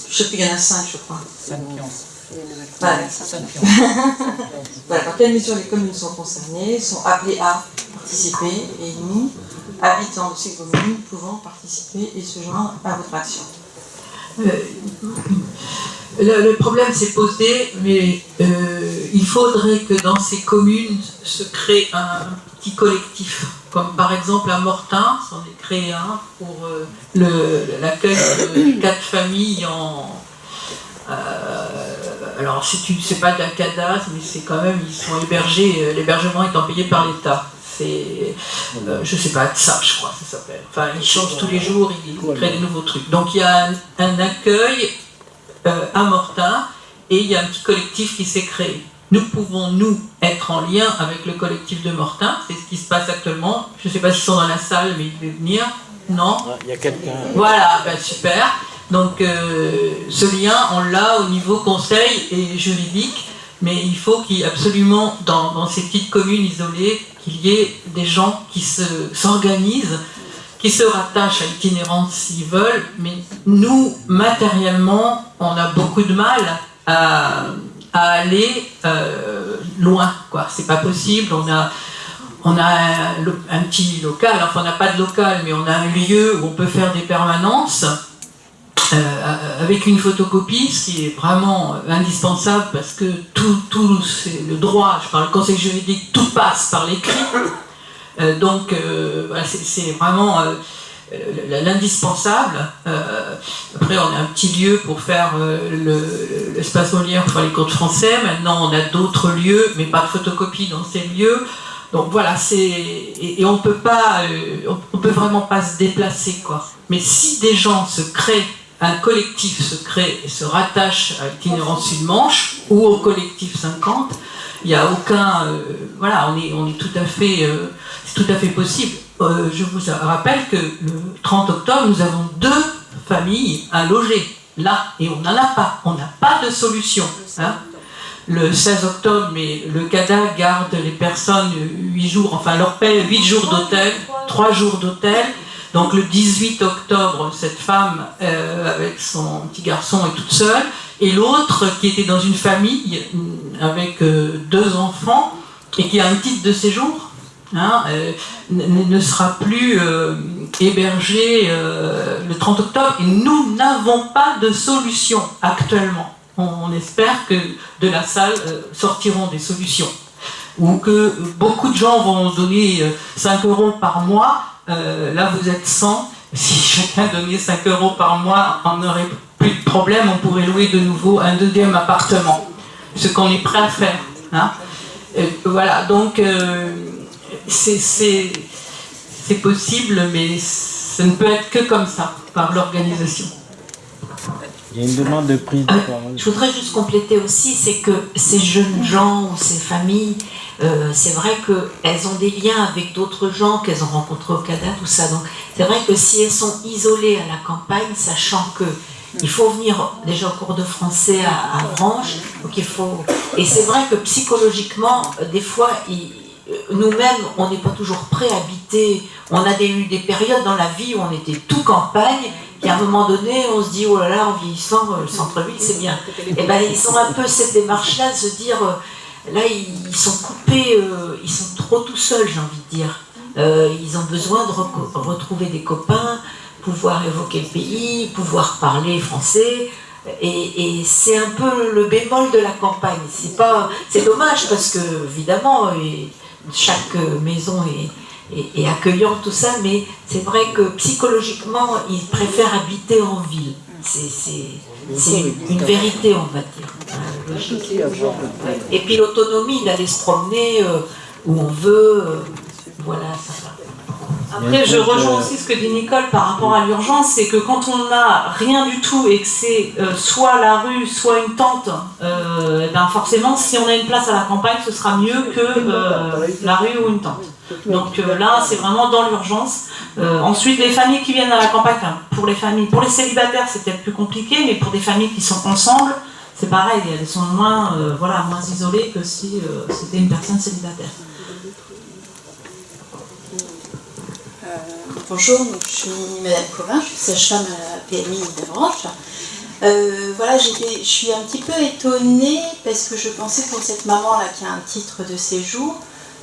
je ne sais plus, il y en a 5 je crois. Voilà. Voilà, par quelle mesure les communes sont concernées, sont appelées à participer, et nous, habitants de ces communes, pouvons participer et se joindre à votre action. Le problème s'est posé, mais il faudrait que dans ces communes se crée un petit collectif, comme par exemple à Mortain, on est créé un pour l'accueil de 4 familles alors c'est pas de la CADAS, mais c'est quand même, ils sont hébergés, l'hébergement étant payé par l'État. C'est, je sais pas, ça je crois ça s'appelle. Enfin, ils changent tous les jours, ils créent des nouveaux trucs. Donc il y a un accueil à Mortain, et il y a un petit collectif qui s'est créé. Nous pouvons, nous, être en lien avec le collectif de Mortain, c'est ce qui se passe actuellement. Je ne sais pas s'ils sont dans la salle, mais ils devaient venir. Non ? Il y a quelqu'un. Voilà, ben super. Donc ce lien, on l'a au niveau conseil et juridique, mais il faut qu'il y ait absolument, dans ces petites communes isolées, qu'il y ait des gens qui s'organisent, qui se rattachent à l'itinérance s'ils veulent, mais nous, matériellement, on a beaucoup de mal à aller loin, quoi. C'est pas possible. On a un petit local, enfin on n'a pas de local, mais on a un lieu où on peut faire des permanences. avec une photocopie, ce qui est vraiment indispensable parce que tout c'est le droit, je parle du conseil juridique, tout passe par l'écrit. Donc voilà, c'est vraiment l'indispensable. Après, on a un petit lieu pour faire l'espace Molière pour faire les cours de français. Maintenant, on a d'autres lieux, mais pas de photocopie dans ces lieux. Donc voilà, et on peut vraiment pas se déplacer, quoi. Mais si des gens se créent, un collectif se crée et se rattache à l'itinérance Sud-Manche ou au collectif 50, il n'y a aucun, voilà, on est tout à fait, c'est tout à fait possible. Je vous rappelle que le 30 octobre, nous avons 2 familles à loger là, et on n'en a pas, on n'a pas de solution. Hein. Le 16 octobre, mais le CADA garde les personnes 8 jours, enfin leur paie 8 jours d'hôtel, 3 jours d'hôtel. Donc le 18 octobre, cette femme avec son petit garçon est toute seule, et l'autre qui était dans une famille avec 2 enfants et qui a un titre de séjour, hein, ne sera plus hébergée le 30 octobre, et nous n'avons pas de solution actuellement. On espère que de la salle sortiront des solutions, ou que beaucoup de gens vont donner 5 € par mois. Là vous êtes 100, si chacun donnait 5 € par mois, on n'aurait plus de problème, on pourrait louer de nouveau un 2e appartement, ce qu'on est prêt à faire. Hein. Voilà, donc c'est possible, mais ça ne peut être que comme ça, par l'organisation. Il y a une demande de prise de parole. Je voudrais juste compléter aussi, c'est que ces jeunes gens ou ces familles, c'est vrai qu'elles ont des liens avec d'autres gens qu'elles ont rencontrés au CADA, tout ça. Donc c'est vrai que si elles sont isolées à la campagne, sachant que il faut venir déjà au cours de français à Avranches, donc il faut. Et c'est vrai que psychologiquement, des fois, nous-mêmes, on n'est pas toujours prêts à habiter. On a eu des périodes dans la vie où on était tout campagne. Et à un moment donné, on se dit, oh là là, en vieillissant, le centre-ville, c'est bien. Et bien, ils ont un peu cette démarche-là de se dire, là, ils sont coupés, ils sont trop tout seuls, j'ai envie de dire. Ils ont besoin de retrouver des copains, pouvoir évoquer le pays, pouvoir parler français. Et c'est un peu le bémol de la campagne. C'est dommage parce que, évidemment, chaque maison est accueillant, tout ça, mais c'est vrai que psychologiquement, ils préfèrent habiter en ville. C'est une vérité, on va dire. Logique. Et puis l'autonomie d'aller se promener où on veut, voilà, ça va. Après, je rejoins aussi ce que dit Nicole par rapport à l'urgence, c'est que quand on n'a rien du tout et que c'est soit la rue, soit une tente, ben forcément, si on a une place à la campagne, ce sera mieux que la rue ou une tente. Donc là, c'est vraiment dans l'urgence. Ensuite, les familles qui viennent à la campagne, enfin, pour les célibataires, c'est peut-être plus compliqué, mais pour des familles qui sont ensemble, c'est pareil, elles sont moins isolées que si c'était une personne célibataire. Bonjour, donc je suis Madame Covin, je suis sage-femme à la PMI d'Avranches. Voilà, je suis un petit peu étonnée parce que je pensais pour cette maman-là qui a un titre de séjour,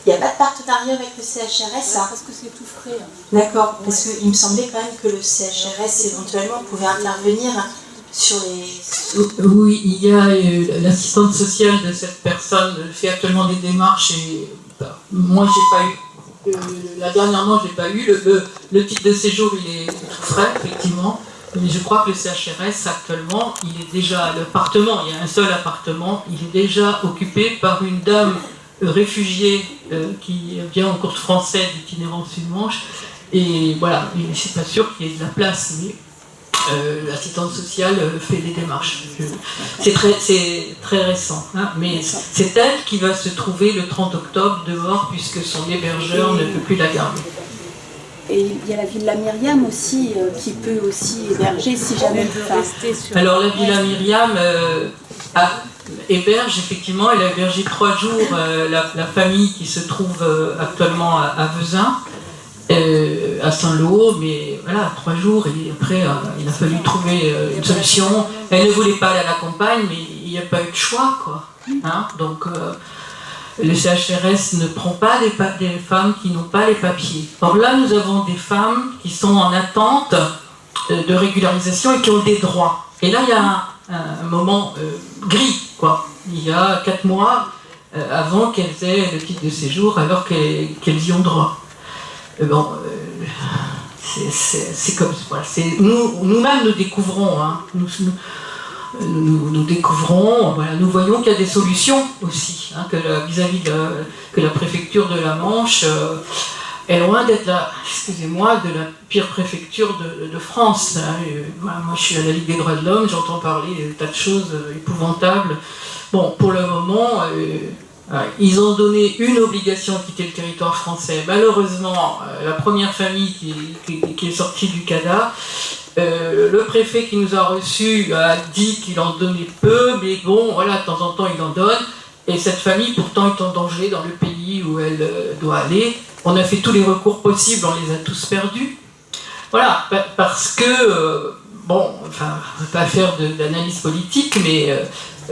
il n'y a pas de partenariat avec le CHRS. Parce que c'est tout frais. D'accord, parce qu'il me semblait quand même que le CHRS éventuellement pouvait intervenir sur les... Oui, il y a l'assistante sociale de cette personne fait actuellement des démarches et moi j'ai pas eu. La dernièrement, je n'ai pas eu. Le titre de séjour, il est tout frais, effectivement. Mais je crois que le CHRS, actuellement, il est déjà l'appartement, il y a un seul appartement, il est déjà occupé par une dame réfugiée qui vient en cours de français d'itinérance Sud-Manche. Et voilà, je ne suis pas sûre qu'il y ait de la place, mais l'assistante sociale fait des démarches. C'est très récent, hein, mais c'est elle qui va se trouver le 30 octobre dehors puisque son hébergeur ne peut plus la garder. Et il y a la Villa Myriam aussi qui peut aussi héberger si jamais elle veut rester sur... Alors la Villa Myriam héberge, effectivement, elle a hébergé 3 jours la famille qui se trouve actuellement à Vezin. À Saint-Lô, mais voilà, 3 jours, et après il a fallu trouver une solution. Elle ne voulait pas aller à la campagne, mais il n'y a pas eu de choix, quoi. Hein, donc le CHRS ne prend pas des femmes qui n'ont pas les papiers. Or là, nous avons des femmes qui sont en attente de régularisation et qui ont des droits. Et là, il y a un moment gris, quoi. Il y a 4 mois avant qu'elles aient le titre de séjour, alors qu'elles y ont droit. C'est comme voilà, nous-mêmes nous découvrons, hein, nous découvrons, voilà, nous voyons qu'il y a des solutions aussi, hein, que vis-à-vis que la préfecture de la Manche est loin d'être de la pire préfecture de France. Hein. Voilà, moi je suis à la Ligue des droits de l'homme, j'entends parler de tas de choses épouvantables. Bon, pour le moment, ils ont donné une obligation à quitter le territoire français. Malheureusement, la première famille qui est sortie du CADA, le préfet qui nous a reçus a dit qu'il en donnait peu, mais bon, voilà, de temps en temps il en donne. Et cette famille, pourtant, est en danger dans le pays où elle doit aller. On a fait tous les recours possibles, on les a tous perdus. Voilà, parce que, bon, enfin, on ne va pas faire d'analyse politique, mais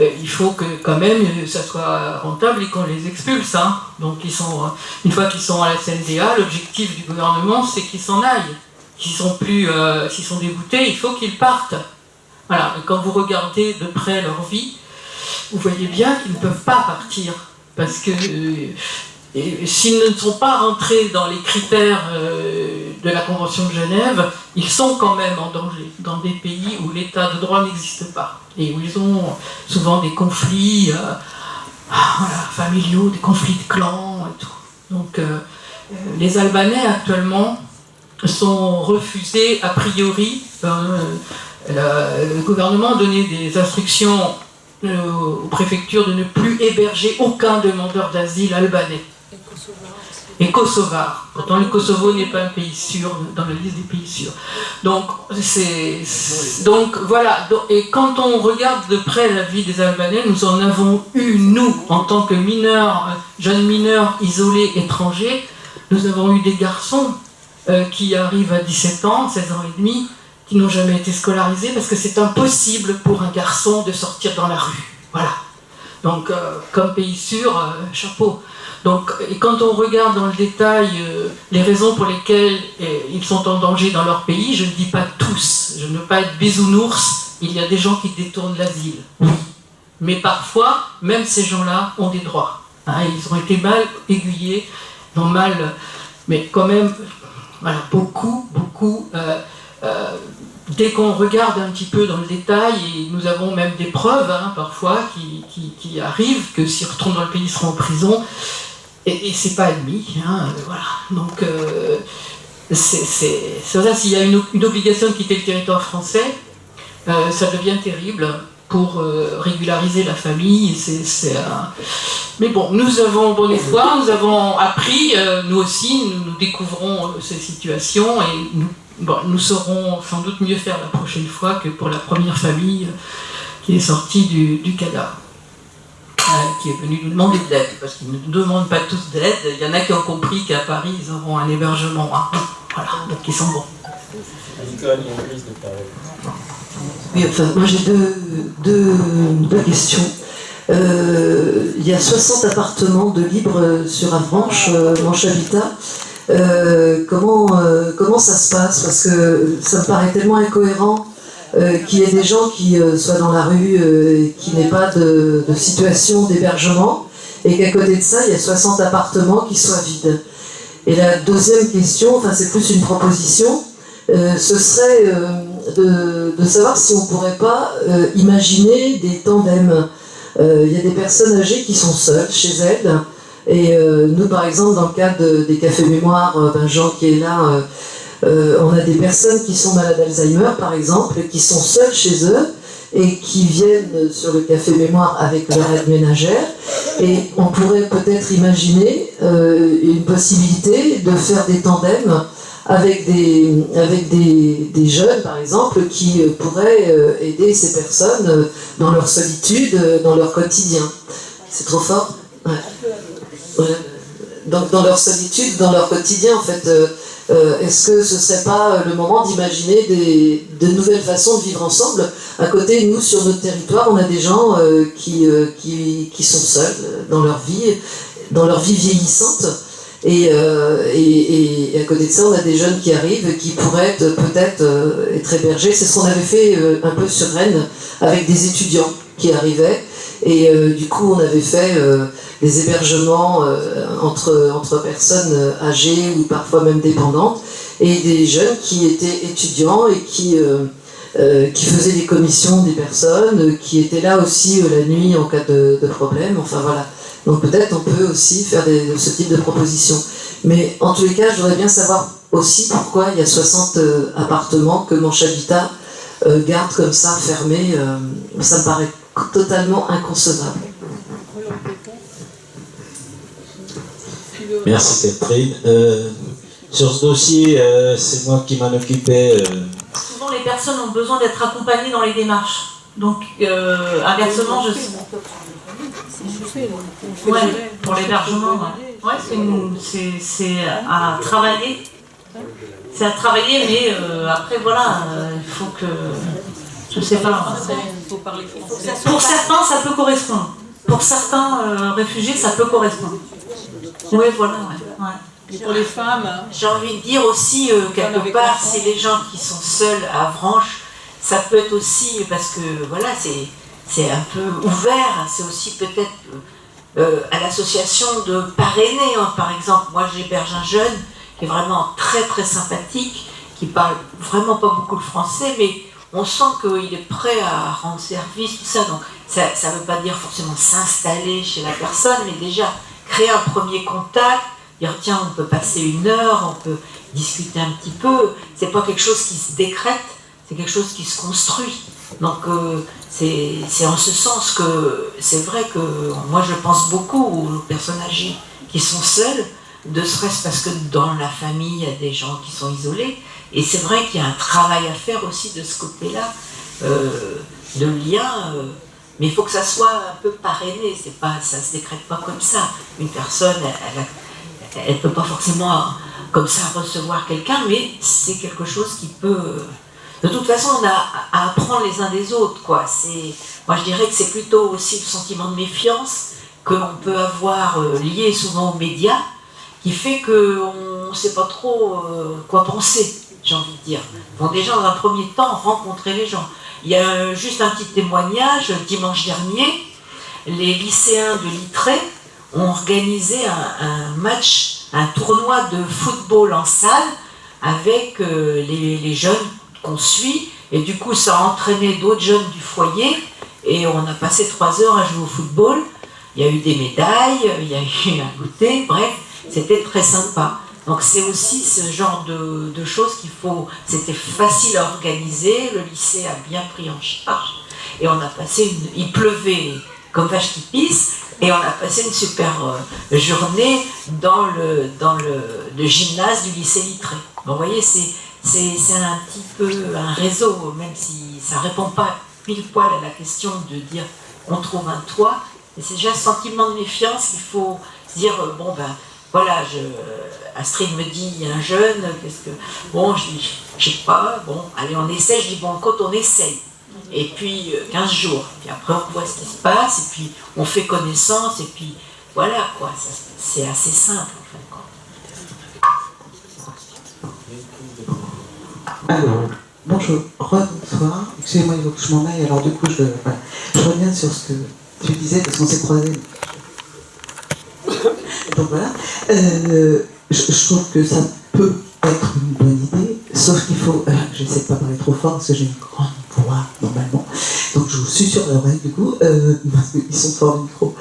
il faut que quand même ça soit rentable et qu'on les expulse. Hein. Donc une fois qu'ils sont à la CNDA, l'objectif du gouvernement, c'est qu'ils s'en aillent. S'ils sont dégoûtés, il faut qu'ils partent. Voilà, et quand vous regardez de près leur vie, vous voyez bien qu'ils ne peuvent pas partir. Parce que s'ils ne sont pas rentrés dans les critères de la Convention de Genève, ils sont quand même en danger dans des pays où l'état de droit n'existe pas et où ils ont souvent des conflits familiaux, des conflits de clans et tout. Donc les Albanais actuellement sont refusés a priori. Le gouvernement a donné des instructions aux préfectures de ne plus héberger aucun demandeur d'asile albanais. Et kosovar. Pourtant, le Kosovo n'est pas un pays sûr dans la liste des pays sûrs. Donc voilà. Et quand on regarde de près la vie des Albanais, nous en avons eu, nous, en tant que mineurs, jeunes mineurs isolés étrangers, nous avons eu des garçons qui arrivent à 17 ans, 16 ans et demi, qui n'ont jamais été scolarisés parce que c'est impossible pour un garçon de sortir dans la rue. Voilà. Donc, comme pays sûr, chapeau. Donc, et quand on regarde dans le détail les raisons pour lesquelles ils sont en danger dans leur pays, je ne dis pas tous, je ne veux pas être bisounours, il y a des gens qui détournent l'asile, oui. Mais parfois, même ces gens-là ont des droits. Hein, ils ont été mal aiguillés, ils ont mal... Mais quand même, voilà, beaucoup... dès qu'on regarde un petit peu dans le détail, et nous avons même des preuves parfois qui arrivent, que s'ils retournent dans le pays, ils seront en prison, et c'est pas admis. Voilà. Donc c'est ça, s'il y a une obligation de quitter le territoire français, ça devient terrible pour régulariser la famille. Mais bon, nous avons bon espoir, nous avons appris, nous aussi, nous découvrons ces situations, et nous saurons sans doute mieux faire la prochaine fois que pour la première famille qui est sortie du CADA, qui est venue nous demander de l'aide, parce qu'ils ne nous demandent pas tous d'aide. Il y en a qui ont compris qu'à Paris, ils auront un hébergement. Voilà, donc ils sont bons. Oui, enfin, moi j'ai deux questions. Il y a 60 appartements de libre sur Avranches, Manche Habitat. Comment ça se passe? Parce que ça me paraît tellement incohérent qu'il y ait des gens qui soient dans la rue, qui n'aient pas de situation d'hébergement, et qu'à côté de ça, il y a 60 appartements qui soient vides. Et la deuxième question, enfin c'est plus une proposition, ce serait de savoir si on ne pourrait pas imaginer des tandems. Il y a des personnes âgées qui sont seules chez elles. Et nous, par exemple, dans le cadre des cafés mémoire, Jean qui est là, on a des personnes qui sont malades d'Alzheimer, par exemple, qui sont seules chez eux et qui viennent sur le café mémoire avec leur aide ménagère. Et on pourrait peut-être imaginer une possibilité de faire des tandems avec des jeunes, par exemple, qui pourraient aider ces personnes dans leur solitude, dans leur quotidien. C'est trop fort? Ouais. Donc dans leur solitude, dans leur quotidien, en fait, est-ce que ce ne serait pas le moment d'imaginer de nouvelles façons de vivre ensemble? À côté, nous, sur notre territoire, on a des gens qui sont seuls dans leur vie vieillissante, Et à côté de ça, on a des jeunes qui arrivent, qui pourraient peut-être être hébergés. C'est ce qu'on avait fait un peu sur Rennes avec des étudiants qui arrivaient. Et du coup, on avait fait des hébergements entre personnes âgées ou parfois même dépendantes, et des jeunes qui étaient étudiants et qui faisaient les commissions des personnes, qui étaient là aussi la nuit en cas de problème. Enfin voilà. Donc peut-être on peut aussi faire ce type de propositions. Mais en tous les cas, je voudrais bien savoir aussi pourquoi il y a 60 appartements que Manche Habitat garde comme ça, fermés. Ça me paraît totalement inconcevable. Merci Catherine. Sur ce dossier, c'est moi qui m'en occupais. Souvent, les personnes ont besoin d'être accompagnées dans les démarches. Donc, inversement, je sais. Ouais, pour l'hébergement. Ouais, c'est à travailler. C'est à travailler, mais après, voilà, il faut que. Je sais pas. Pour certains, ça peut correspondre. Pour certains réfugiés, ça peut correspondre. Oui, voilà, ouais. Et pour les femmes. J'ai envie de dire aussi, quelque part, c'est les gens qui sont seuls à Avranches, ça peut être aussi, parce que voilà, c'est un peu ouvert, c'est aussi peut-être à l'association de parrainer, hein. Par exemple, moi j'héberge un jeune qui est vraiment très très sympathique, qui parle vraiment pas beaucoup le français, mais on sent qu'il est prêt à rendre service, tout ça, donc ça ne veut pas dire forcément s'installer chez la personne, mais déjà créer un premier contact, dire tiens, on peut passer une heure, on peut discuter un petit peu, c'est pas quelque chose qui se décrète, c'est quelque chose qui se construit. Donc c'est en ce sens que c'est vrai que moi je pense beaucoup aux personnes âgées qui sont seules, de serait-ce parce que dans la famille il y a des gens qui sont isolés, et c'est vrai qu'il y a un travail à faire aussi de ce côté-là, de lien, mais il faut que ça soit un peu parrainé, ça se décrète pas comme ça. Une personne, elle ne peut pas forcément comme ça recevoir quelqu'un, mais c'est quelque chose qui peut... De toute façon, on a à apprendre les uns des autres, quoi. Moi, je dirais que c'est plutôt aussi le sentiment de méfiance que l'on peut avoir lié souvent aux médias, qui fait qu'on ne sait pas trop quoi penser, j'ai envie de dire. Bon, déjà, dans un premier temps, rencontrer les gens. Il y a juste un petit témoignage. Dimanche dernier, les lycéens de Littré ont organisé un match, un tournoi de football en salle avec les jeunes qu'on suit, et du coup ça a entraîné d'autres jeunes du foyer, et on a passé 3 heures à jouer au football. Il y a eu des médailles, il y a eu un goûter, bref, c'était très sympa. Donc c'est aussi ce genre de choses qu'il faut... C'était facile à organiser, le lycée a bien pris en charge, et on a passé il pleuvait comme vache qui pisse, et on a passé une super journée dans le gymnase du lycée Littré. Bon, vous voyez, c'est un petit peu un réseau, même si ça ne répond pas pile poil à la question de dire on trouve un toit, mais c'est déjà un sentiment de méfiance. Il faut se dire bon ben voilà, Astrid me dit il y a un jeune, qu'est-ce que bon, je sais pas, bon allez on essaie, je dis bon quand on essaye, et puis 15 jours, puis après on voit ce qui se passe, et puis on fait connaissance, et puis voilà quoi, c'est assez simple en fait. Alors, bonjour, bonsoir, excusez-moi, il faut que je m'en aille, alors du coup je reviens sur ce que tu disais parce qu'on s'est croisés. Donc voilà, je trouve que ça peut être une bonne idée, sauf qu'il faut, j'essaie de pas parler trop fort parce que j'ai une grande voix normalement, donc je vous suis sur l'oreille du coup, parce qu'ils sont forts le micro.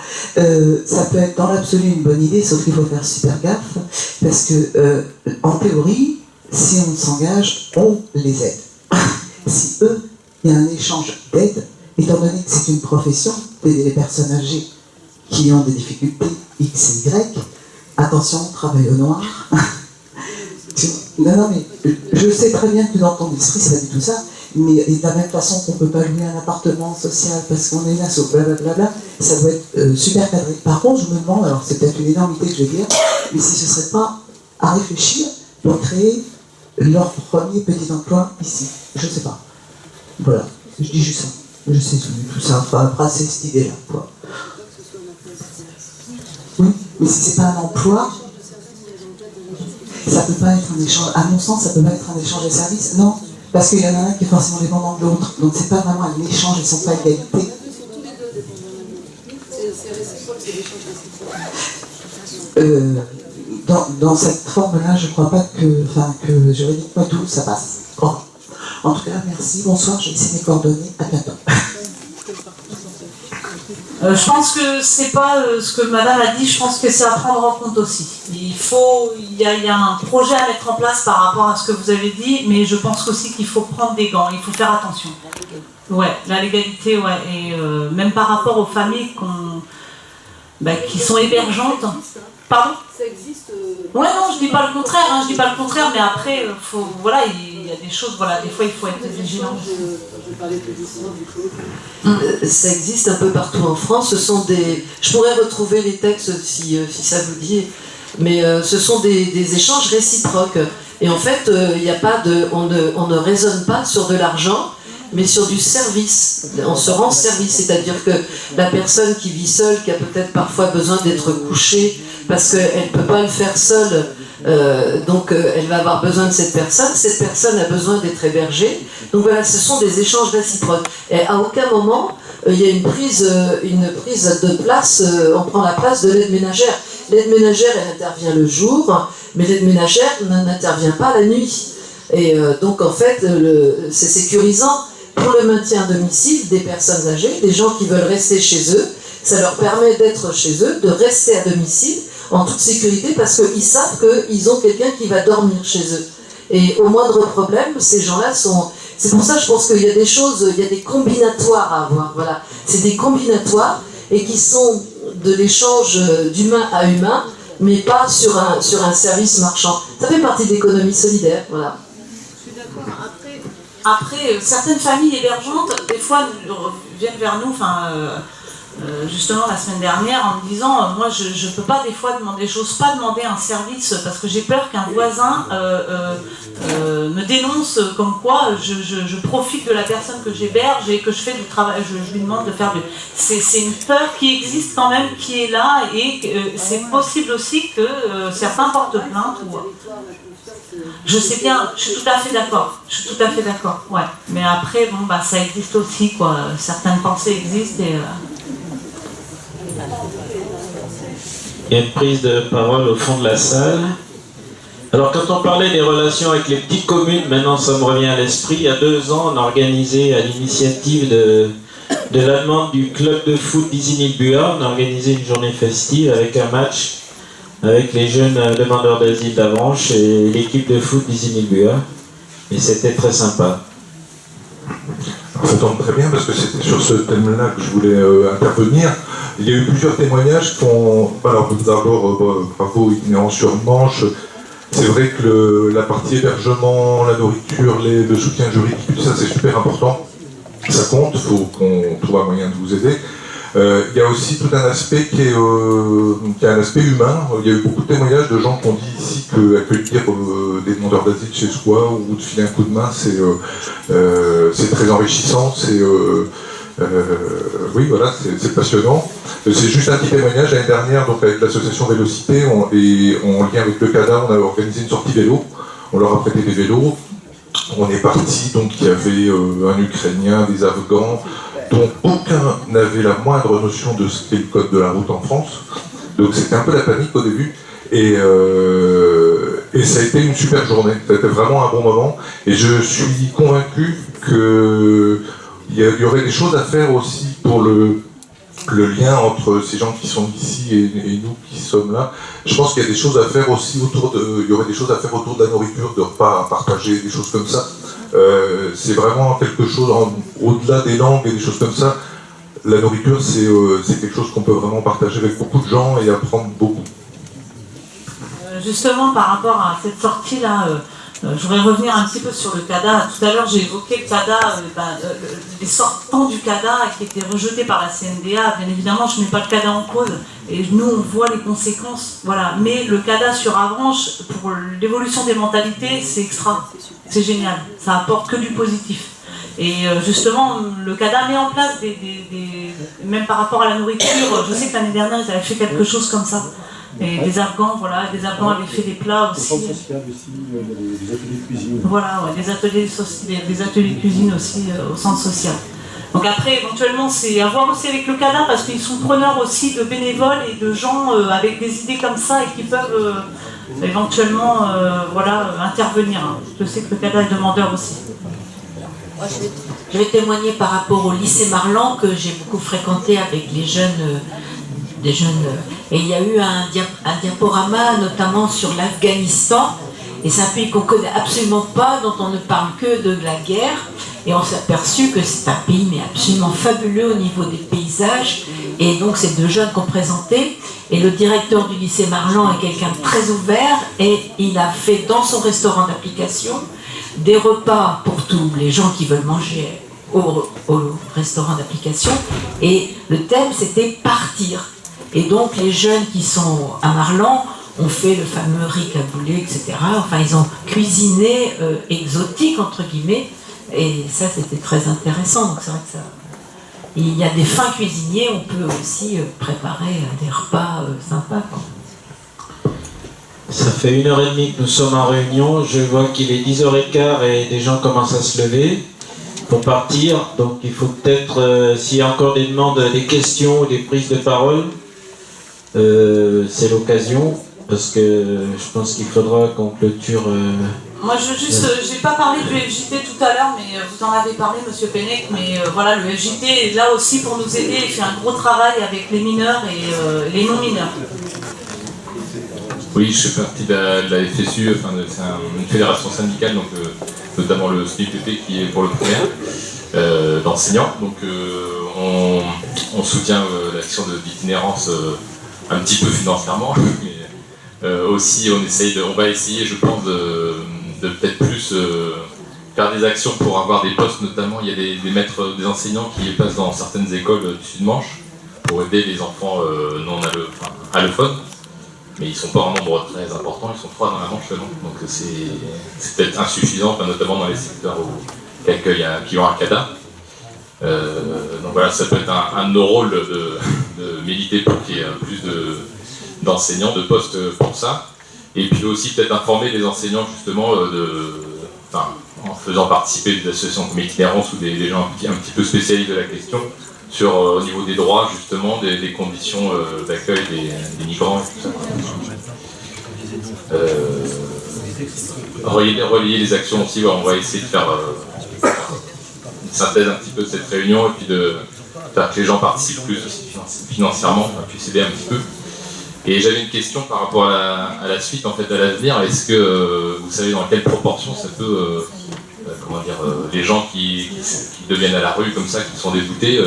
Ça peut être dans l'absolu une bonne idée, sauf qu'il faut faire super gaffe, parce que en théorie, si on s'engage, on les aide. Si eux, il y a un échange d'aide, étant donné que c'est une profession, d'aider les personnes âgées qui ont des difficultés X et Y, attention, travail au noir. Non, mais je sais très bien que dans ton esprit, c'est pas du tout ça, mais de la même façon qu'on ne peut pas louer un appartement social parce qu'on est là, sauf blablabla, ça doit être super cadré. Par contre, je me demande, alors c'est peut-être une énormité que je vais dire, mais si ce ne serait pas à réfléchir pour créer leur premier petit emploi ici. Je sais pas. Voilà. Je dis juste ça. Je sais tout ça. Enfin, brasser cette idée-là, quoi. Oui, mais si c'est pas un emploi, ça peut pas être un échange, à mon sens, ça peut pas être un échange de services, non, parce qu'il y en a un qui est forcément dépendant de l'autre, donc c'est pas vraiment un échange, ils sont pas égalité. Dans cette forme-là, je crois pas que juridiquement tout ça passe. Bon. En tout cas, merci, bonsoir, j'ai laissé mes coordonnées, à bientôt. Je pense que c'est pas ce que madame a dit, je pense que c'est à prendre en compte aussi. Il y a un projet à mettre en place par rapport à ce que vous avez dit, mais je pense aussi qu'il faut prendre des gants, il faut faire attention. Ouais, la légalité, ouais, et même par rapport aux familles qui sont hébergeantes. Pardon ? Ça existe. Ouais, non, je dis pas le contraire, mais après, voilà, il y a des choses, voilà, des fois il faut être vigilant. Je parlais plus doucement du coup. Ça existe un peu partout en France. Ce sont je pourrais retrouver les textes si ça vous dit, mais ce sont des échanges réciproques. Et en fait, il n'y a pas on ne raisonne pas sur de l'argent, mais sur du service. On se rend service, c'est-à-dire que la personne qui vit seule, qui a peut-être parfois besoin d'être couchée, parce qu'elle ne peut pas le faire seule, donc elle va avoir besoin de cette personne a besoin d'être hébergée. Donc voilà, ce sont des échanges réciproques. Et à aucun moment, il y a une prise de place, on prend la place de l'aide ménagère. L'aide ménagère, elle intervient le jour, mais l'aide ménagère n'intervient pas la nuit. Et donc en fait, c'est sécurisant pour le maintien à domicile des personnes âgées, des gens qui veulent rester chez eux. Ça leur permet d'être chez eux, de rester à domicile en toute sécurité parce qu'ils savent qu'ils ont quelqu'un qui va dormir chez eux. Et au moindre problème, ces gens-là sont... C'est pour ça, je pense qu'il y a des choses, il y a des combinatoires à avoir. Voilà. C'est des combinatoires et qui sont de l'échange d'humain à humain, mais pas sur un service marchand. Ça fait partie de l'économie solidaire, voilà. Je suis d'accord. Après, certaines familles hébergeantes, des fois, viennent vers nous, justement la semaine dernière, en me disant moi je peux pas des fois demander, j'ose pas demander un service parce que j'ai peur qu'un voisin me dénonce comme quoi je profite de la personne que j'héberge et que je fais du travail, je lui demande de faire du... C'est une peur qui existe quand même, qui est là, et c'est possible aussi que certains portent plainte ou... Je sais bien, je suis tout à fait d'accord, ouais. Mais après, ça existe aussi, quoi. Certaines pensées existent et... Il y a une prise de parole au fond de la salle. Alors, quand on parlait des relations avec les petites communes, maintenant ça me revient à l'esprit. Il y a 2 ans, on a organisé à l'initiative de la demande du club de foot d'Isigny-le-Buat, on a organisé une journée festive avec un match avec les jeunes demandeurs d'asile d'Avranches et l'équipe de foot d'Isigny-le-Buat. Et c'était très sympa. Ça tombe très bien parce que c'était sur ce thème-là que je voulais intervenir. Il y a eu plusieurs témoignages qui ont... Alors d'abord, bravo Itinérance-sur-Manche. C'est vrai que la partie hébergement, la nourriture, le soutien juridique, tout ça c'est super important. Ça compte, il faut qu'on trouve un moyen de vous aider. Il y a aussi tout un aspect qui est un aspect humain. Il y a eu beaucoup de témoignages de gens qui ont dit ici qu'accueillir des demandeurs d'asile chez soi ou de filer un coup de main, c'est très enrichissant. Oui, voilà, c'est passionnant. C'est juste un petit témoignage. L'année dernière, donc avec l'association Vélocité, et en lien avec le CADA, on a organisé une sortie vélo. On leur a prêté des vélos. On est parti, donc il y avait un Ukrainien, des Afghans, dont aucun n'avait la moindre notion de ce qu'est le code de la route en France. Donc c'était un peu la panique au début. Et ça a été une super journée. Ça a été vraiment un bon moment. Et je suis convaincu qu'il y aurait des choses à faire aussi pour le lien entre ces gens qui sont ici et nous qui sommes là. Je pense qu'il y a des choses à faire aussi il y aurait des choses à faire autour de la nourriture, de repas à partager, des choses comme ça. C'est vraiment quelque chose, au-delà des langues et des choses comme ça, la nourriture c'est quelque chose qu'on peut vraiment partager avec beaucoup de gens et apprendre beaucoup. Justement par rapport à cette sortie-là, je voudrais revenir un petit peu sur le CADA. Tout à l'heure j'ai évoqué le CADA, les sortants du CADA qui étaient rejetés par la CNDA. Bien évidemment je ne mets pas le CADA en cause et nous on voit les conséquences, voilà. Mais le CADA sur Avranches, pour l'évolution des mentalités, c'est extra, c'est génial, ça apporte que du positif. Et justement, le CADA met en place même par rapport à la nourriture, je sais que l'année dernière ils avaient fait quelque chose comme ça. Et des Afghans, voilà, des Afghans avaient fait des plats aussi. Au centre social aussi, il y a des ateliers de cuisine. Voilà, ouais, des ateliers de cuisine aussi au centre social. Donc après, éventuellement, c'est à voir aussi avec le CADA, parce qu'ils sont preneurs aussi de bénévoles et de gens avec des idées comme ça et qui peuvent éventuellement voilà, intervenir. Je sais que le CADA est demandeur aussi. Je vais témoigner par rapport au lycée Marlan que j'ai beaucoup fréquenté avec les jeunes, des jeunes. Et il y a eu un diaporama notamment sur l'Afghanistan. Et c'est un pays qu'on ne connaît absolument pas, dont on ne parle que de la guerre. Et on s'est aperçu que c'est un pays mais absolument fabuleux au niveau des paysages. Et donc ces deux jeunes qu'on présentait. Et le directeur du lycée Marlan est quelqu'un de très ouvert. Et il a fait dans son restaurant d'application des repas pour tous les gens qui veulent manger au restaurant d'application. Et le thème c'était partir. Et donc les jeunes qui sont à Marlan ont fait le fameux riz caboulé, etc. Enfin, ils ont cuisiné exotique, entre guillemets, et ça, c'était très intéressant. Donc, c'est vrai que ça... Il y a des fins cuisiniers, on peut aussi préparer des repas sympas, quoi. Ça fait 1h30 que nous sommes en réunion. Je vois qu'il est 10h15 et des gens commencent à se lever pour partir. Donc, il faut peut-être, s'il y a encore des demandes, des questions ou des prises de parole, c'est l'occasion. Parce que je pense qu'il faudra qu'on clôture... Moi, j'ai pas parlé du FJT tout à l'heure, mais vous en avez parlé, Monsieur Pennec, mais voilà, le FJT est là aussi pour nous aider, il fait un gros travail avec les mineurs et les non-mineurs. Oui, je fais partie de la FSU, enfin, c'est une fédération syndicale, donc, notamment le SNIPP qui est pour le primaire, d'enseignants. Donc on soutient l'action d'itinérance un petit peu financièrement, mais aussi on va essayer, je pense, de peut-être plus faire des actions pour avoir des postes, notamment il y a des maîtres, des enseignants qui passent dans certaines écoles du Sud-Manche pour aider les enfants non allophones, mais ils ne sont pas en nombre très important, ils sont 3 dans la Manche seulement, donc c'est peut-être insuffisant, notamment dans les secteurs qui ont un CADA. Donc voilà, ça peut être un de nos rôles de militer pour qu'il y ait plus d'enseignants, de postes pour ça. Et puis aussi peut-être informer les enseignants justement en faisant participer des associations comme Itinérance ou des gens un petit peu spécialistes de la question sur au niveau des droits justement, des conditions d'accueil des migrants et tout ça. Relier les actions aussi, on va essayer de faire une synthèse un petit peu de cette réunion et puis de faire que les gens participent plus aussi financièrement, puissent aider un petit peu. Et j'avais une question par rapport à la suite, en fait, à l'avenir. Est-ce que vous savez dans quelle proportion ça peut, les gens qui deviennent à la rue comme ça, qui sont dégoûtés,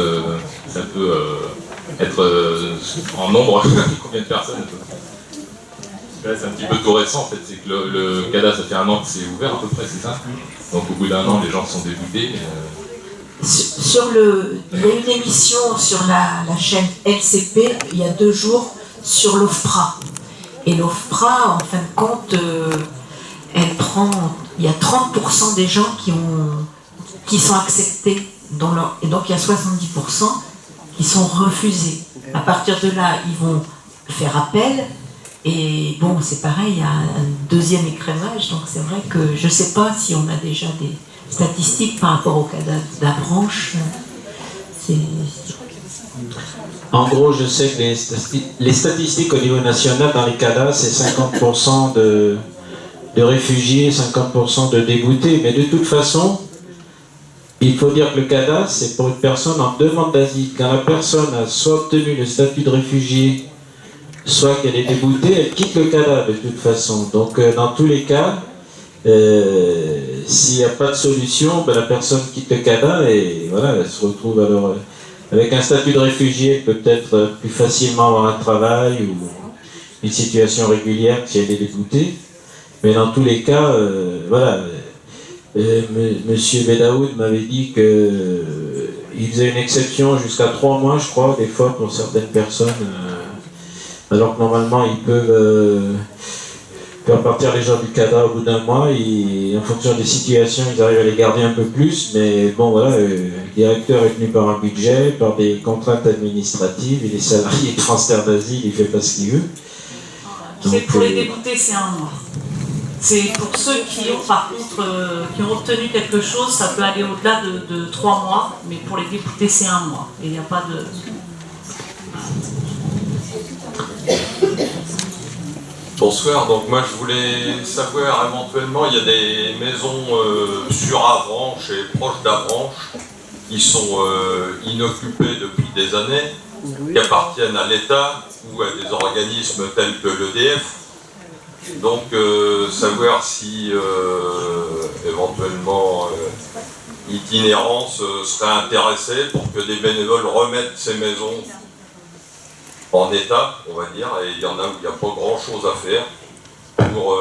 ça peut être en nombre combien de personnes? Là, c'est un petit peu tout récent, en fait. C'est que le CADA, ça fait 1 an que c'est ouvert à peu près, c'est ça? Donc au bout d'1 an, les gens sont dégoûtés. Il y a une émission sur la chaîne LCP il y a 2 jours sur l'OFPRA. Et l'OFPRA, en fin de compte, il y a 30% des gens qui sont acceptés, et donc il y a 70% qui sont refusés. À partir de là, ils vont faire appel, et bon, c'est pareil, il y a un 2e écrémage, donc c'est vrai que je ne sais pas si on a déjà des statistiques par rapport au CADA de la branche. En gros, je sais que les statistiques au niveau national dans les CADA, c'est 50% de réfugiés, 50% de déboutés. Mais de toute façon, il faut dire que le CADA, c'est pour une personne en demande d'asile. Quand la personne a soit obtenu le statut de réfugié, soit qu'elle est déboutée, elle quitte le CADA de toute façon. Donc dans tous les cas, s'il n'y a pas de solution, la personne quitte le CADA et voilà, elle se retrouve alors... Avec un statut de réfugié, elle peut peut-être plus facilement avoir un travail ou une situation régulière si elle est déboutée. Mais dans tous les cas, voilà. Monsieur Bedaoud m'avait dit qu'il faisait une exception jusqu'à 3 mois, je crois, des fois pour certaines personnes. Alors que normalement, ils peuvent faire partir les gens du CADA au bout d'1 mois. En fonction des situations, ils arrivent à les garder un peu plus. Mais bon, voilà, le directeur est tenu par un budget, par des contraintes administratives. Et les salariés de France Terre d'Asile, il ne fait pas ce qu'il veut. C'est pour les déboutés, c'est 1 mois. C'est pour ceux qui ont par contre qui ont obtenu quelque chose, ça peut aller au-delà de 3 mois, mais pour les déboutés, c'est 1 mois. Et il n'y a pas de... Bonsoir, donc moi je voulais savoir éventuellement, il y a des maisons sur Avranches et proches d'Avranches qui sont inoccupées depuis des années, qui appartiennent à l'État ou à des organismes tels que l'EDF. Donc savoir si éventuellement Itinérance serait intéressé pour que des bénévoles remettent ces maisons en état, on va dire, et il y en a où il n'y a pas grand chose à faire pour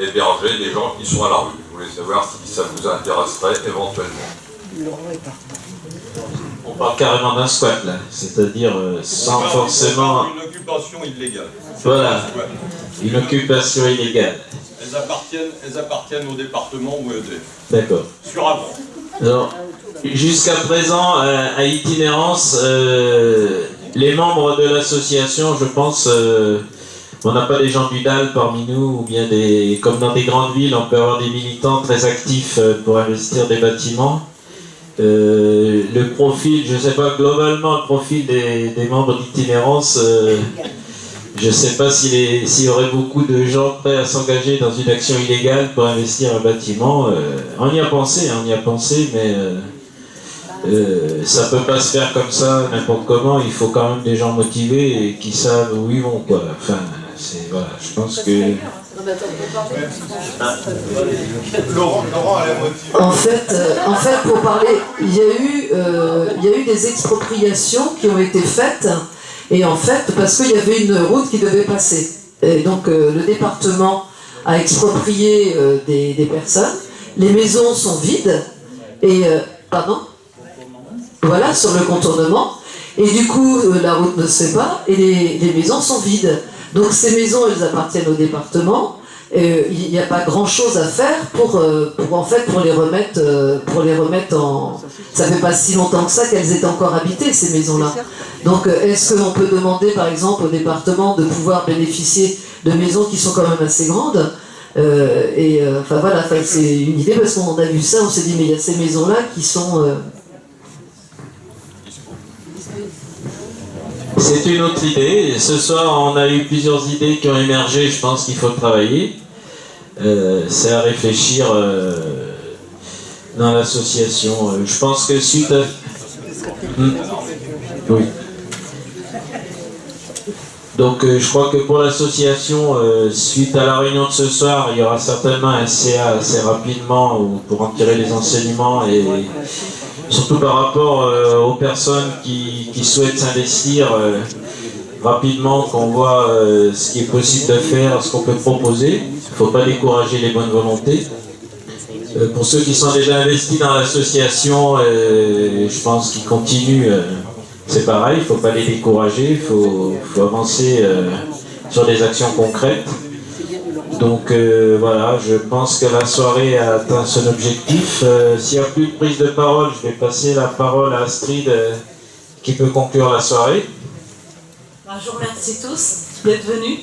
héberger des gens qui sont à la rue. Je voulais savoir si ça vous intéresserait éventuellement. On parle carrément d'un squat là, c'est-à-dire sans forcément... Une occupation illégale. Voilà, une occupation illégale. Elles appartiennent au département ou à EDF. D'accord. Sur avant. Alors, jusqu'à présent, à Itinérance, les membres de l'association, je pense, on n'a pas des gens du DAL parmi nous, ou bien comme dans des grandes villes, on peut avoir des militants très actifs pour investir des bâtiments. Le profil, je ne sais pas, globalement, le profil des membres d'Itinérance, je ne sais pas s'il y aurait beaucoup de gens prêts à s'engager dans une action illégale pour investir un bâtiment. On y a pensé, mais ça peut pas se faire comme ça, n'importe comment. Il faut quand même des gens motivés et qui savent où ils vont, quoi. Enfin, voilà, je pense que... Laurent a la motivation. En fait, pour parler, il y a eu des expropriations qui ont été faites, et en fait, parce qu'il y avait une route qui devait passer. Et donc, le département a exproprié des personnes. Les maisons sont vides, et... pardon ? Voilà, sur le contournement. Et du coup, la route ne se fait pas, et les maisons sont vides. Donc ces maisons, elles appartiennent au département. Il n'y a pas grand-chose à faire pour les remettre en... Ça fait pas si longtemps que ça qu'elles étaient encore habitées, ces maisons-là. Donc est-ce qu'on peut demander, par exemple, au département de pouvoir bénéficier de maisons qui sont quand même assez grandes enfin voilà, c'est une idée, parce qu'on a vu ça, on s'est dit, mais il y a ces maisons-là qui sont... C'est une autre idée. Ce soir, on a eu plusieurs idées qui ont émergé. Je pense qu'il faut travailler. C'est à réfléchir dans l'association. Je pense que suite à... Oui. Donc je crois que pour l'association, suite à la réunion de ce soir, il y aura certainement un CA assez rapidement pour en tirer les enseignements, et surtout par rapport aux personnes qui souhaitent s'investir rapidement, qu'on voit ce qui est possible de faire, ce qu'on peut proposer. Il ne faut pas décourager les bonnes volontés. Pour ceux qui sont déjà investis dans l'association, je pense qu'ils continuent. C'est pareil, il ne faut pas les décourager, il faut avancer sur des actions concrètes. Donc voilà, je pense que la soirée a atteint son objectif. S'il n'y a plus de prise de parole, je vais passer la parole à Astrid qui peut conclure la soirée. Je vous remercie tous d'être venus.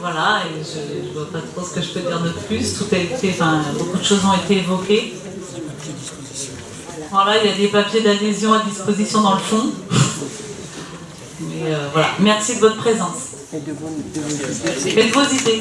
Voilà, et je ne vois pas trop ce que je peux dire de plus. Tout a été, beaucoup de choses ont été évoquées. Voilà, il y a des papiers d'adhésion à disposition dans le fond. Mais voilà, merci de votre présence et de vos idées.